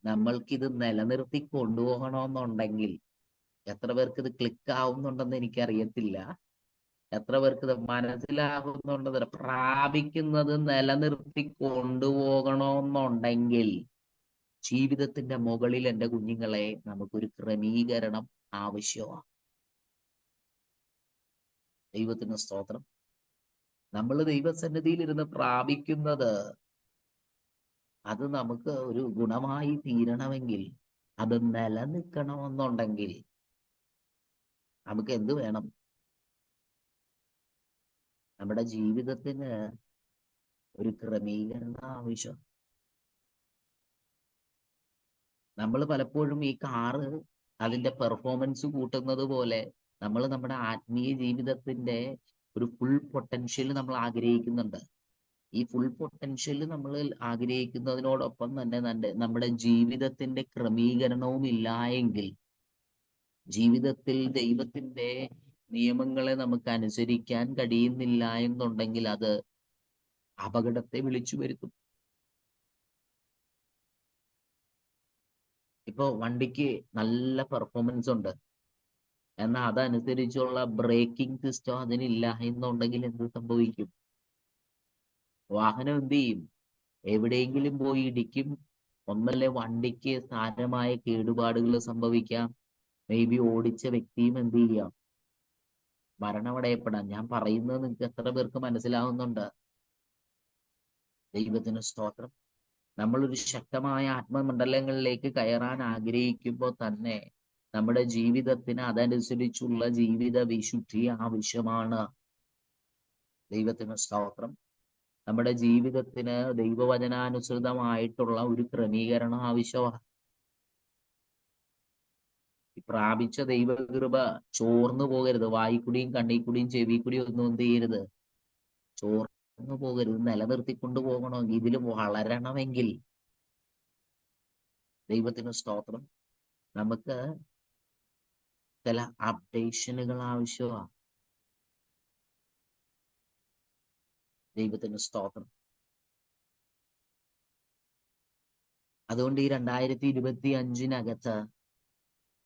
നമ്മൾക്കിത് നിലനിർത്തി കൊണ്ടുപോകണമെന്നുണ്ടെങ്കിൽ, എത്ര പേർക്ക് ഇത് ക്ലിക്ക് ആവുന്നുണ്ടെന്ന് എനിക്കറിയത്തില്ല, എത്ര പേർക്ക് ഇത് മനസ്സിലാകുന്നുണ്ടെന്ന്, പ്രാപിക്കുന്നത് നിലനിർത്തി കൊണ്ടുപോകണമെന്നുണ്ടെങ്കിൽ ജീവിതത്തിന്റെ മുകളിൽ എൻ്റെ കുഞ്ഞുങ്ങളെ നമുക്കൊരു ക്രമീകരണം ആവശ്യമാണ്. ദൈവത്തിന് സ്തോത്രം. നമ്മൾ ദൈവസന്നിധിയിൽ ഇരുന്ന് പ്രാപിക്കുന്നത് അത് നമുക്ക് ഒരു ഗുണമായി തീരണമെങ്കിൽ, അത് നിലനിൽക്കണമെന്നുണ്ടെങ്കിൽ നമുക്ക് എന്ത് വേണം? നമ്മുടെ ജീവിതത്തിന് ഒരു ക്രമീകരണം ആവശ്യം. നമ്മൾ പലപ്പോഴും ഈ കാറ് അതിന്റെ പെർഫോമൻസ് കൂട്ടുന്നത് പോലെ നമ്മൾ നമ്മുടെ ആത്മീയ ജീവിതത്തിന്റെ ഒരു ഫുൾ പൊട്ടൻഷ്യൽ നമ്മൾ ആഗ്രഹിക്കുന്നുണ്ട്. ഈ ഫുൾ പൊട്ടൻഷ്യൽ നമ്മൾ ആഗ്രഹിക്കുന്നതിനോടൊപ്പം തന്നെ നമ്മുടെ ജീവിതത്തിന്റെ ക്രമീകരണവും ഇല്ല എങ്കിൽ, ജീവിതത്തിൽ ദൈവത്തിന്റെ നിയമങ്ങളെ നമുക്ക് അനുസരിക്കാൻ കഴിയുന്നില്ല എന്നുണ്ടെങ്കിൽ അത് അപകടത്തെ വിളിച്ചു വരുത്തും. ഇപ്പൊ വണ്ടിക്ക് നല്ല പെർഫോമൻസ് ഉണ്ട്, എന്നാൽ അതനുസരിച്ചുള്ള ബ്രേക്കിംഗ് സിസ്റ്റം അതിനില്ല എന്നുണ്ടെങ്കിൽ എന്ത് സംഭവിക്കും? വാഹനം എന്ത് ചെയ്യും? എവിടെയെങ്കിലും പോയി ഇടിക്കും. ഒന്നല്ലേ വണ്ടിക്ക് സാരമായ കേടുപാടുകൾ സംഭവിക്കാം. മേ ബി ഓടിച്ച വ്യക്തിയും എന്ത് ചെയ്യാം? മരണമടയപ്പെടാം. ഞാൻ പറയുന്നത് നിങ്ങൾക്ക് എത്ര പേർക്ക് മനസ്സിലാവുന്നുണ്ട്? ദൈവത്തിന് സ്തോത്രം. നമ്മളൊരു ശക്തമായ ആത്മമണ്ഡലങ്ങളിലേക്ക് കയറാൻ ആഗ്രഹിക്കുമ്പോൾ തന്നെ നമ്മുടെ ജീവിതത്തിന് അതനുസരിച്ചുള്ള ജീവിത വിശുദ്ധി ആവശ്യമാണ്. ദൈവത്തിന് സ്തോത്രം. നമ്മുടെ ജീവിതത്തിന് ദൈവവചനാനുസൃതമായിട്ടുള്ള ഒരു ക്രമീകരണം ആവശ്യമാണ്. പ്രാപിച്ച ദൈവകൃപ ചോർന്നു പോകരുത്. വായിക്കൂടിയും കണ്ണിക്കൂടിയും ചെവിക്കൂടിയും ഒന്നും എന്ത് ചെയ്യരുത്? ചോർന്നു പോകരുത്. നിലനിർത്തിക്കൊണ്ടു പോകണമെങ്കിൽ, ഇതിൽ വളരണമെങ്കിൽ ദൈവത്തിന് സ്തോത്രം, നമുക്ക് ചില അപ്ഡേഷനുകൾ ആവശ്യമാണ്. ദൈവത്തിന് സ്തോത്രം. അതുകൊണ്ട് ഈ 2025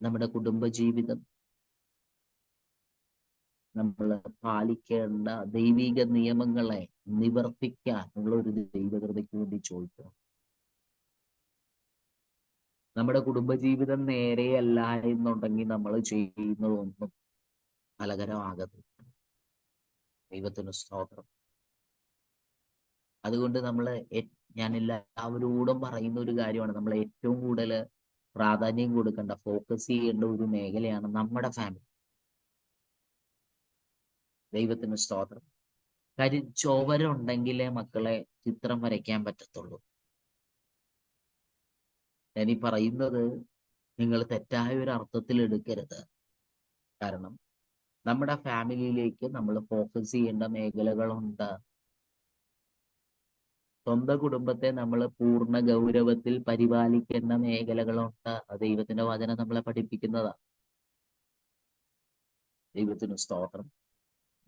നമ്മുടെ കുടുംബജീവിതം, നമ്മൾ പാലിക്കേണ്ട ദൈവിക നിയമങ്ങളെ നിവർത്തിക്കാനുള്ള ഒരു ദൈവകൃപയ്ക്ക് വേണ്ടി ചോദിക്കണം. നമ്മുടെ കുടുംബജീവിതം നേരെയല്ല എന്നുണ്ടെങ്കിൽ നമ്മൾ ചെയ്യുന്നതൊന്നും ഫലകരമാകത്തില്ല. ദൈവത്തിന് സ്തോത്രം. അതുകൊണ്ട് ഞാൻ എല്ലാവരോടും പറയുന്ന ഒരു കാര്യമാണ്, നമ്മൾ ഏറ്റവും കൂടുതൽ പ്രാധാന്യം കൊടുക്കേണ്ട, ഫോക്കസ് ചെയ്യേണ്ട ഒരു മേഖലയാണ് നമ്മുടെ ഫാമിലി. ദൈവത്തിന് സ്തോത്രം. കാര്യം ചുവരുണ്ടെങ്കിലേ മക്കളെ ചിത്രം വരയ്ക്കാൻ പറ്റത്തുള്ളൂ. ഞാനീ പറയുന്നത് നിങ്ങൾ തെറ്റായ ഒരു അർത്ഥത്തിൽ എടുക്കരുത്. കാരണം നമ്മുടെ ഫാമിലിയിലേക്ക് നമ്മൾ ഫോക്കസ് ചെയ്യേണ്ട മേഖലകളുണ്ട്. സ്വന്തം കുടുംബത്തെ നമ്മൾ പൂർണ്ണ ഗൗരവത്തിൽ പരിപാലിക്കേണ്ട മേഖലകളുണ്ട്. ദൈവത്തിന്റെ വചനം നമ്മളെ പഠിപ്പിക്കുന്നതാണ്. ദൈവത്തിന് സ്തോത്രം.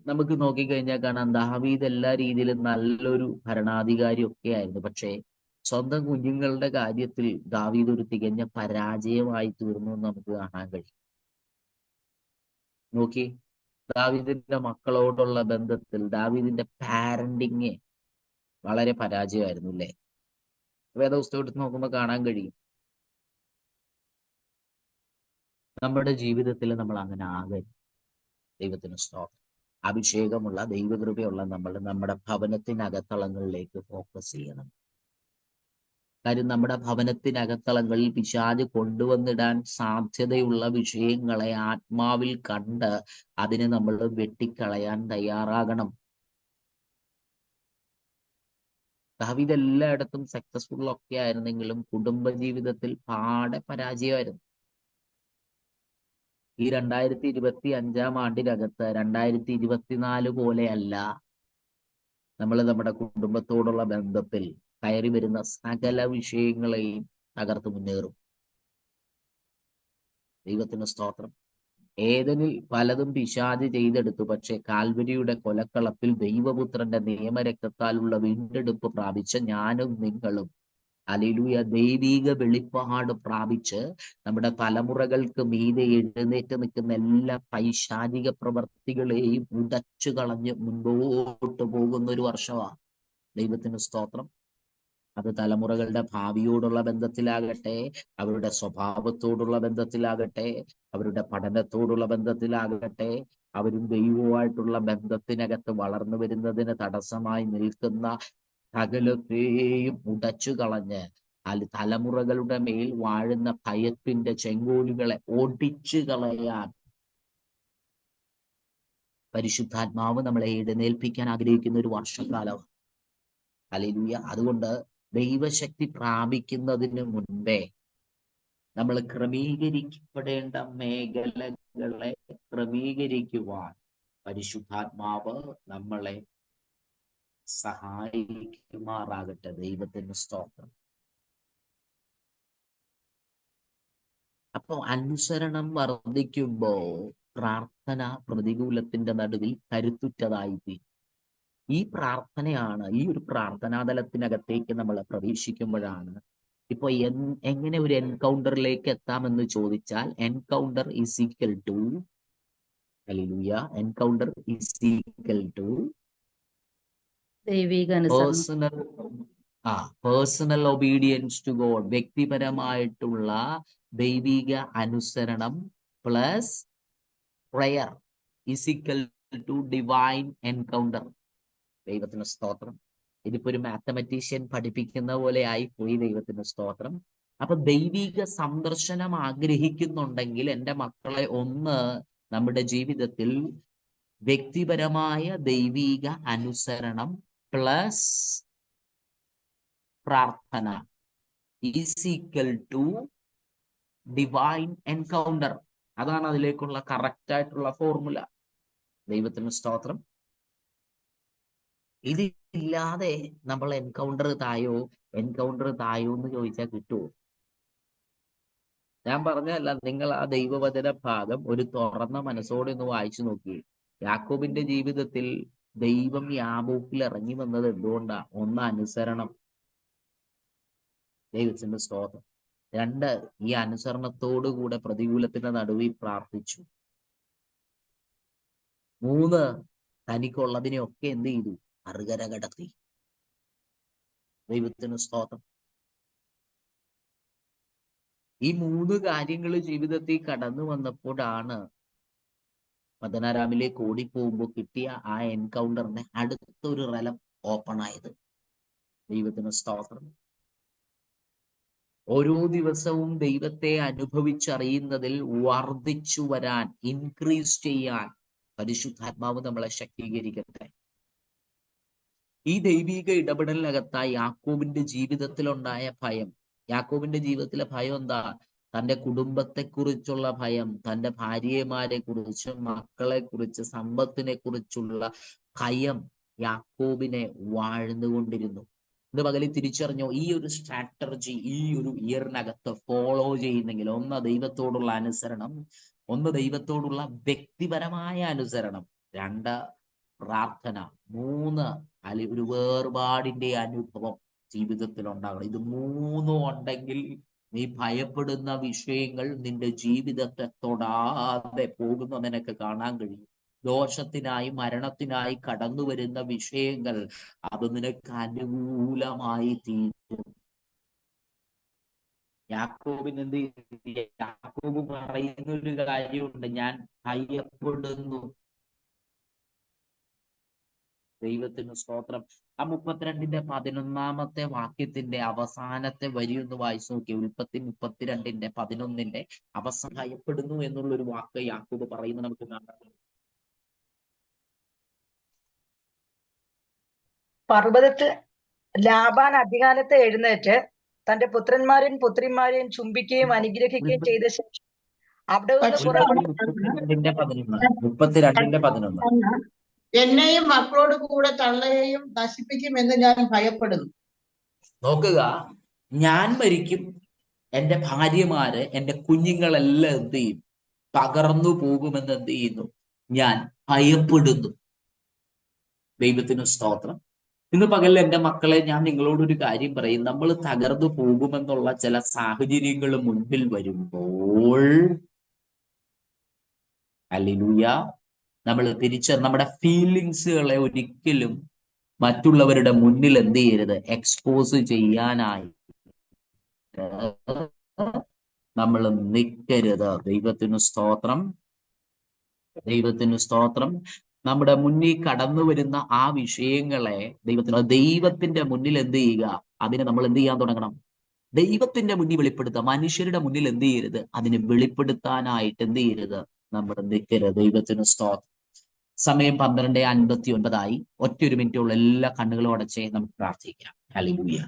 നമുക്ക് നോക്കിക്കഴിഞ്ഞാൽ കാണാം, ദാവീദ് എല്ലാ രീതിയിലും നല്ലൊരു ഭരണാധികാരി ഒക്കെ ആയിരുന്നു. പക്ഷേ സ്വന്തം കുഞ്ഞുങ്ങളുടെ കാര്യത്തിൽ ദാവീദ് ഒരു തികഞ്ഞ പരാജയമായി തീർന്നു എന്ന് നമുക്ക് കാണാൻ കഴിയും. നോക്കി, ദാവീദിന്റെ മക്കളോടുള്ള ബന്ധത്തിൽ ദാവീദിന്റെ പാരന്റിങ് വളരെ പരാജയമായിരുന്നു അല്ലേ? വേദപുസ്തകം എടുത്ത് നോക്കുമ്പോൾ കാണാൻ കഴിയും. നമ്മുടെ ജീവിതത്തിൽ നമ്മൾ അങ്ങനെ ആകരുത്. ദൈവത്തിന് സ്തോത്രം. അഭിഷേകമുള്ള ദൈവകൃപയുള്ള നമ്മൾ നമ്മുടെ ഭവനത്തിനകത്തളങ്ങളിലേക്ക് ഫോക്കസ് ചെയ്യണം. കാര്യം നമ്മുടെ ഭവനത്തിനകത്തളങ്ങളിൽ പിശാച് കൊണ്ടുവന്നിടാൻ സാധ്യതയുള്ള വിഷയങ്ങളെ ആത്മാവിൽ കണ്ട് അതിനെ നമ്മൾ വെട്ടിക്കളയാൻ തയ്യാറാകണം. ദാവീദ് എല്ലായിടത്തും സക്സസ്ഫുൾ ഒക്കെ ആയിരുന്നെങ്കിലും കുടുംബജീവിതത്തിൽ പാടെ പരാജയമായിരുന്നു. ഈ 2025 2024 പോലെയല്ല നമ്മൾ നമ്മുടെ കുടുംബത്തോടുള്ള ബന്ധത്തിൽ കയറി വരുന്ന സകല വിഷയങ്ങളെയും തകർത്ത് മുന്നേറും. ദൈവത്തിന് സ്തോത്രം. ഏദനിൽ പലതും പിശാച് ചെയ്തെടുത്തു. പക്ഷെ കാൽവരിയുടെ കൊലക്കളത്തിൽ ദൈവപുത്രന്റെ നിയമരക്തത്താലുള്ള വീണ്ടെടുപ്പ് പ്രാപിച്ച ഞാനും നിങ്ങളും ഹല്ലേലൂയ ദൈവിക വെളിപ്പാട് പ്രാപിച്ച് നമ്മുടെ തലമുറകൾക്ക് മീതെ എഴുന്നേറ്റ് നിൽക്കുന്ന എല്ലാ പൈശാചിക പ്രവർത്തികളെയും ഉടച്ചു കളഞ്ഞ് മുൻപോട്ട് പോകുന്ന ഒരു വർഷമാണ്. ദൈവത്തിന് സ്തോത്രം. അത് തലമുറകളുടെ ഭാവിയോടുള്ള ബന്ധത്തിലാകട്ടെ, അവരുടെ സ്വഭാവത്തോടുള്ള ബന്ധത്തിലാകട്ടെ, അവരുടെ പഠനത്തോടുള്ള ബന്ധത്തിലാകട്ടെ, അവരും ദൈവവുമായിട്ടുള്ള ബന്ധത്തിനകത്ത് വളർന്നു വരുന്നതിന് തടസ്സമായി നിൽക്കുന്ന സകലത്തെയും ഉടച്ചു കളഞ്ഞ് തലമുറകളുടെ മേൽ വാഴുന്ന ഭയത്തിന്റെ ചെങ്കോലുകളെ ഒടിച്ചു കളയാൻ പരിശുദ്ധാത്മാവ് നമ്മളെ എഴുന്നേൽപ്പിക്കാൻ ആഗ്രഹിക്കുന്ന ഒരു വർഷക്കാലമാണ്. ഹല്ലേലൂയ. അതുകൊണ്ട് ദൈവശക്തി പ്രാപിക്കുന്നതിന് മുൻപേ നമ്മൾ ക്രമീകരിക്കപ്പെടേണ്ട മേഖലകളെ ക്രമീകരിക്കുവാൻ പരിശുദ്ധാത്മാവ് നമ്മളെ സഹായിക്കുമാറാകട്ടെ. ദൈവത്തിന് സ്തോത്രം. അപ്പൊ അനുസരണം വർദ്ധിക്കുമ്പോ പ്രാർത്ഥന പ്രതികൂലത്തിന്റെ നടുവിൽ കരുത്തുറ്റതായിത്തീരും. ഈ പ്രാർത്ഥനയാണ്, ഈ ഒരു പ്രാർത്ഥനാതലത്തിനകത്തേക്ക് നമ്മൾ പ്രവേശിക്കുമ്പോഴാണ് ഇപ്പൊ എങ്ങനെ ഒരു എൻകൗണ്ടറിലേക്ക് എത്താമെന്ന് ചോദിച്ചാൽ, encounter is equal to hallelujah. Encounter is equal to ദൈവിക അനുസരണം. പേഴ്സണൽ ഒബീഡിയൻസ് ടു ഗോഡ്, വ്യക്തിപരമായിട്ടുള്ള ദൈവിക അനുസരണം plus prayer is equal to divine encounter. ദൈവത്തിന് സ്തോത്രം. ഇതിപ്പോ ഒരു മാത്തമാറ്റീഷ്യൻ പഠിപ്പിക്കുന്ന പോലെ ആയി പോയി. ദൈവത്തിന് സ്തോത്രം. അപ്പൊ ദൈവിക സന്ദർശനം ആഗ്രഹിക്കുന്നുണ്ടെങ്കിൽ എൻ്റെ മക്കളെ, ഒന്ന് നമ്മുടെ ജീവിതത്തിൽ വ്യക്തിപരമായ ദൈവിക അനുസരണം പ്ലസ് പ്രാർത്ഥന is equal to divine encounter. അതാണ് അതിലേക്കുള്ള കറക്റ്റ് ആയിട്ടുള്ള ഫോർമുല. ദൈവത്തിന് സ്തോത്രം. ഇതില്ലാതെ നമ്മൾ എൻകൗണ്ടർ തായോ എന്ന് ചോദിച്ചാൽ കിട്ടുമോ? ഞാൻ പറഞ്ഞല്ല, നിങ്ങൾ ആ ദൈവവചന ഭാഗം ഒരു തുറന്ന മനസ്സോടെ ഒന്ന് വായിച്ചു നോക്കി. യാക്കോബിന്റെ ജീവിതത്തിൽ ദൈവം യാബോക്കിൽ ഇറങ്ങി വന്നത് എന്തുകൊണ്ടാ? ഒന്ന്, അനുസരണം. ദൈവത്തിന്റെ സ്തോത്രം. രണ്ട്, ഈ അനുസരണത്തോടുകൂടെ പ്രതികൂലത്തിന്റെ നടുവിൽ പ്രാർത്ഥിച്ചു. മൂന്ന്, തനിക്കുള്ളതിനെയൊക്കെ എന്ത് ചെയ്തു? അറുകര കടത്തി. ദൈവത്തിന് സ്തോത്രം. ഈ മൂന്ന് കാര്യങ്ങൾ ജീവിതത്തിൽ കടന്നു വന്നപ്പോഴാണ് പതനാരാമിലേക്ക് ഓടിപ്പോകുമ്പോൾ കിട്ടിയ ആ എൻകൗണ്ടറിനെ അടുത്തൊരു റലം ഓപ്പൺ ആയത്. ദൈവത്തിന് സ്തോത്രം. ഓരോ ദിവസവും ദൈവത്തെ അനുഭവിച്ചറിയുന്നതിൽ വർദ്ധിച്ചു വരാൻ, ഇൻക്രീസ് ചെയ്യാൻ പരിശുദ്ധാത്മാവ് നമ്മളെ ശക്തീകരിക്കട്ടെ. ഈ ദൈവിക ഇടപെടലിനകത്തായി യാക്കോബിന്റെ ജീവിതത്തിലുണ്ടായ ഭയം. യാക്കോബിന്റെ ജീവിതത്തിലെ ഭയം എന്താ? തന്റെ കുടുംബത്തെക്കുറിച്ചുള്ള ഭയം, തന്റെ ഭാര്യമാരെ കുറിച്ച്, മക്കളെ കുറിച്ച്, സമ്പത്തിനെ കുറിച്ചുള്ള ഭയം യാക്കോബിനെ വാഴ്ന്നുകൊണ്ടിരുന്നു. ഇന്ന് പകലിൽ തിരിച്ചറിഞ്ഞോ? ഈ ഒരു സ്ട്രാറ്റജി ഈ ഒരു ഇയറിനകത്ത് ഫോളോ ചെയ്യുന്നെങ്കിൽ, ഒന്ന് ദൈവത്തോടുള്ള അനുസരണം, ഒന്ന് ദൈവത്തോടുള്ള വ്യക്തിപരമായ അനുസരണം, രണ്ട് പ്രാർത്ഥന, മൂന്ന് ഒരു വേർപാടിന്റെ അനുഭവം ജീവിതത്തിൽ ഉണ്ടാകണം. ഇത് മൂന്നും ഉണ്ടെങ്കിൽ നീ ഭയപ്പെടുന്ന വിഷയങ്ങൾ നിന്റെ ജീവിതത്തെ തൊടാതെ പോകുന്ന നിനക്ക് കാണാൻ കഴിയും. ദോഷത്തിനായി, മരണത്തിനായി കടന്നു വരുന്ന വിഷയങ്ങൾ അത് നിനക്ക് അനുകൂലമായി തീരും. യാക്കോബിന് എന്ത്? യാക്കോബ് പറയുന്ന ഒരു കാര്യമുണ്ട്, ഞാൻ ഭയപ്പെടുന്നു. ദൈവത്തിന് സ്തോത്രം. ആ 32-11 വാക്യത്തിന്റെ അവസാനത്തെ വരി ഒന്ന് വായിച്ചു നോക്കി. ഉൽപ്പത്തി 32:11 അവസാനം ഭയപ്പെടുന്നു എന്നുള്ളൊരു വാക്ക് യാക്കോബ് പറയുന്നത് നമുക്ക് കാണാം. പർവ്വതത്ത് ലാബാൻ അധികാലത്ത് എഴുന്നേറ്റ് തന്റെ പുത്രന്മാരെയും പുത്രിമാരെയും ചുംബിക്കുകയും അനുഗ്രഹിക്കുകയും ചെയ്ത ശേഷം അവിടെ നിന്ന് 32:11 എന്നെയും മക്കളോട് കൂടെ തള്ളയെയും നശിപ്പിക്കുമെന്ന് ഞാൻ ഭയപ്പെടുന്നു. നോക്കുക, ഞാൻ മരിക്കും, എന്റെ ഭാര്യമാര്, എന്റെ കുഞ്ഞുങ്ങളെല്ലാം എന്ത് ചെയ്യും? തകർന്നു പോകുമെന്ന് എന്ത് ചെയ്യുന്നു? ഞാൻ ഭയപ്പെടുന്നു. ദൈവത്തിന് സ്തോത്രം. ഇന്ന് പകലിൽ എന്റെ മക്കളെ, ഞാൻ നിങ്ങളോടൊരു കാര്യം പറയും. നമ്മൾ തകർന്നു പോകുമെന്നുള്ള ചില സാഹചര്യങ്ങൾ മുൻപിൽ വരുമ്പോൾ, ഹല്ലേലൂയ, നമ്മൾ നമ്മുടെ ഫീലിങ്സുകളെ ഒരിക്കലും മറ്റുള്ളവരുടെ മുന്നിൽ എന്ത് ചെയ്യരുത്? എക്സ്പോസ് ചെയ്യാനായി നമ്മൾ നിൽക്കരുത്. ദൈവത്തിന് സ്തോത്രം. ദൈവത്തിന് സ്തോത്രം. നമ്മുടെ മുന്നിൽ കടന്നു വരുന്ന ആ വിഷയങ്ങളെ ദൈവത്തിന്റെ മുന്നിൽ എന്ത് ചെയ്യുക? അതിനെ നമ്മൾ എന്ത് ചെയ്യാൻ തുടങ്ങണം? ദൈവത്തിന്റെ മുന്നിൽ വെളിപ്പെടുത്തുക. മനുഷ്യരുടെ മുന്നിൽ എന്ത് ചെയ്യരുത്? അതിനെ വെളിപ്പെടുത്താനായിട്ട് എന്ത് ചെയ്യരുത്? നമ്മൾ നിൽക്കരുത്. ദൈവത്തിന് സ്തോത്രം. സമയം 12:59 ഒറ്റൊരു മിനിറ്റുള്ള എല്ലാ കണ്ണുകളും അടച്ചേ നമുക്ക് പ്രാർത്ഥിക്കാം. ഹല്ലേലൂയ.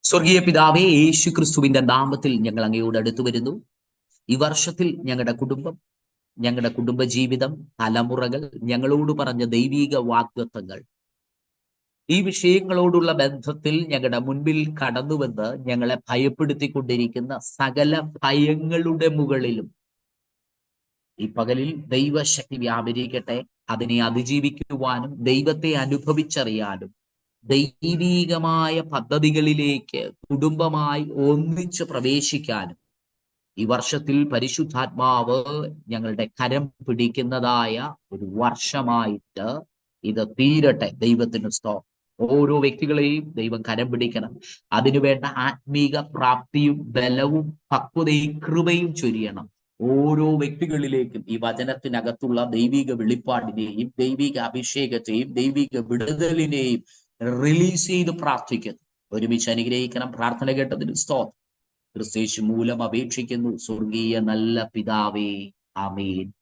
സ്വർഗീയ പിതാവേ, യേശു ക്രിസ്തുവിന്റെ നാമത്തിൽ ഞങ്ങൾ അങ്ങയോട് അടുത്തു വരുന്നു. ഈ വർഷത്തിൽ ഞങ്ങളുടെ കുടുംബം, ഞങ്ങളുടെ കുടുംബജീവിതം, തലമുറകൾ ഞങ്ങളോട് പറഞ്ഞ ദൈവിക വാഗ്ദത്തങ്ങൾ, ഈ വിഷയങ്ങളോടുള്ള ബന്ധത്തിൽ ഞങ്ങളുടെ മുൻപിൽ കടന്നുവന്ന് ഞങ്ങളെ ഭയപ്പെടുത്തിക്കൊണ്ടിരിക്കുന്ന സകല ഭയങ്ങളുടെ മുകളിലും ഈ പകലിൽ ദൈവശക്തി വ്യാപരിക്കട്ടെ. അതിനെ അതിജീവിക്കുവാനും ദൈവത്തെ അനുഭവിച്ചറിയാനും ദൈവീകമായ പദ്ധതികളിലേക്ക് കുടുംബമായി ഒന്നിച്ച് പ്രവേശിക്കാനും ഈ വർഷത്തിൽ പരിശുദ്ധാത്മാവ് ഞങ്ങളുടെ കരം പിടിക്കുന്നതായ ഒരു വർഷമായിട്ട് ഇത് തീരട്ടെ. ദൈവത്തിന് സ്തോത്രം. ഓരോ വ്യക്തികളെയും ദൈവം കരം പിടിക്കണം. അതിനുവേണ്ട ആത്മീക പ്രാപ്തിയും ബലവും പക്വതയും കൃപയും ചൊരിയണം. ഓരോ വ്യക്തികളിലേക്കും ഈ വചനത്തിനകത്തുള്ള ദൈവിക വെളിപ്പാടിനെയും ദൈവിക അഭിഷേകത്തെയും ദൈവിക വിടുതലിനെയും റിലീസ് ചെയ്ത് പ്രാർത്ഥിക്കുന്നു. ഒരുമിച്ച് അനുഗ്രഹിക്കണം. പ്രാർത്ഥന കേട്ടതിന് സ്തോത്രം. ക്രിസ്തയേശു മൂലം അപേക്ഷിക്കുന്നു. സ്വർഗീയ നല്ല പിതാവേ, ആമേൻ.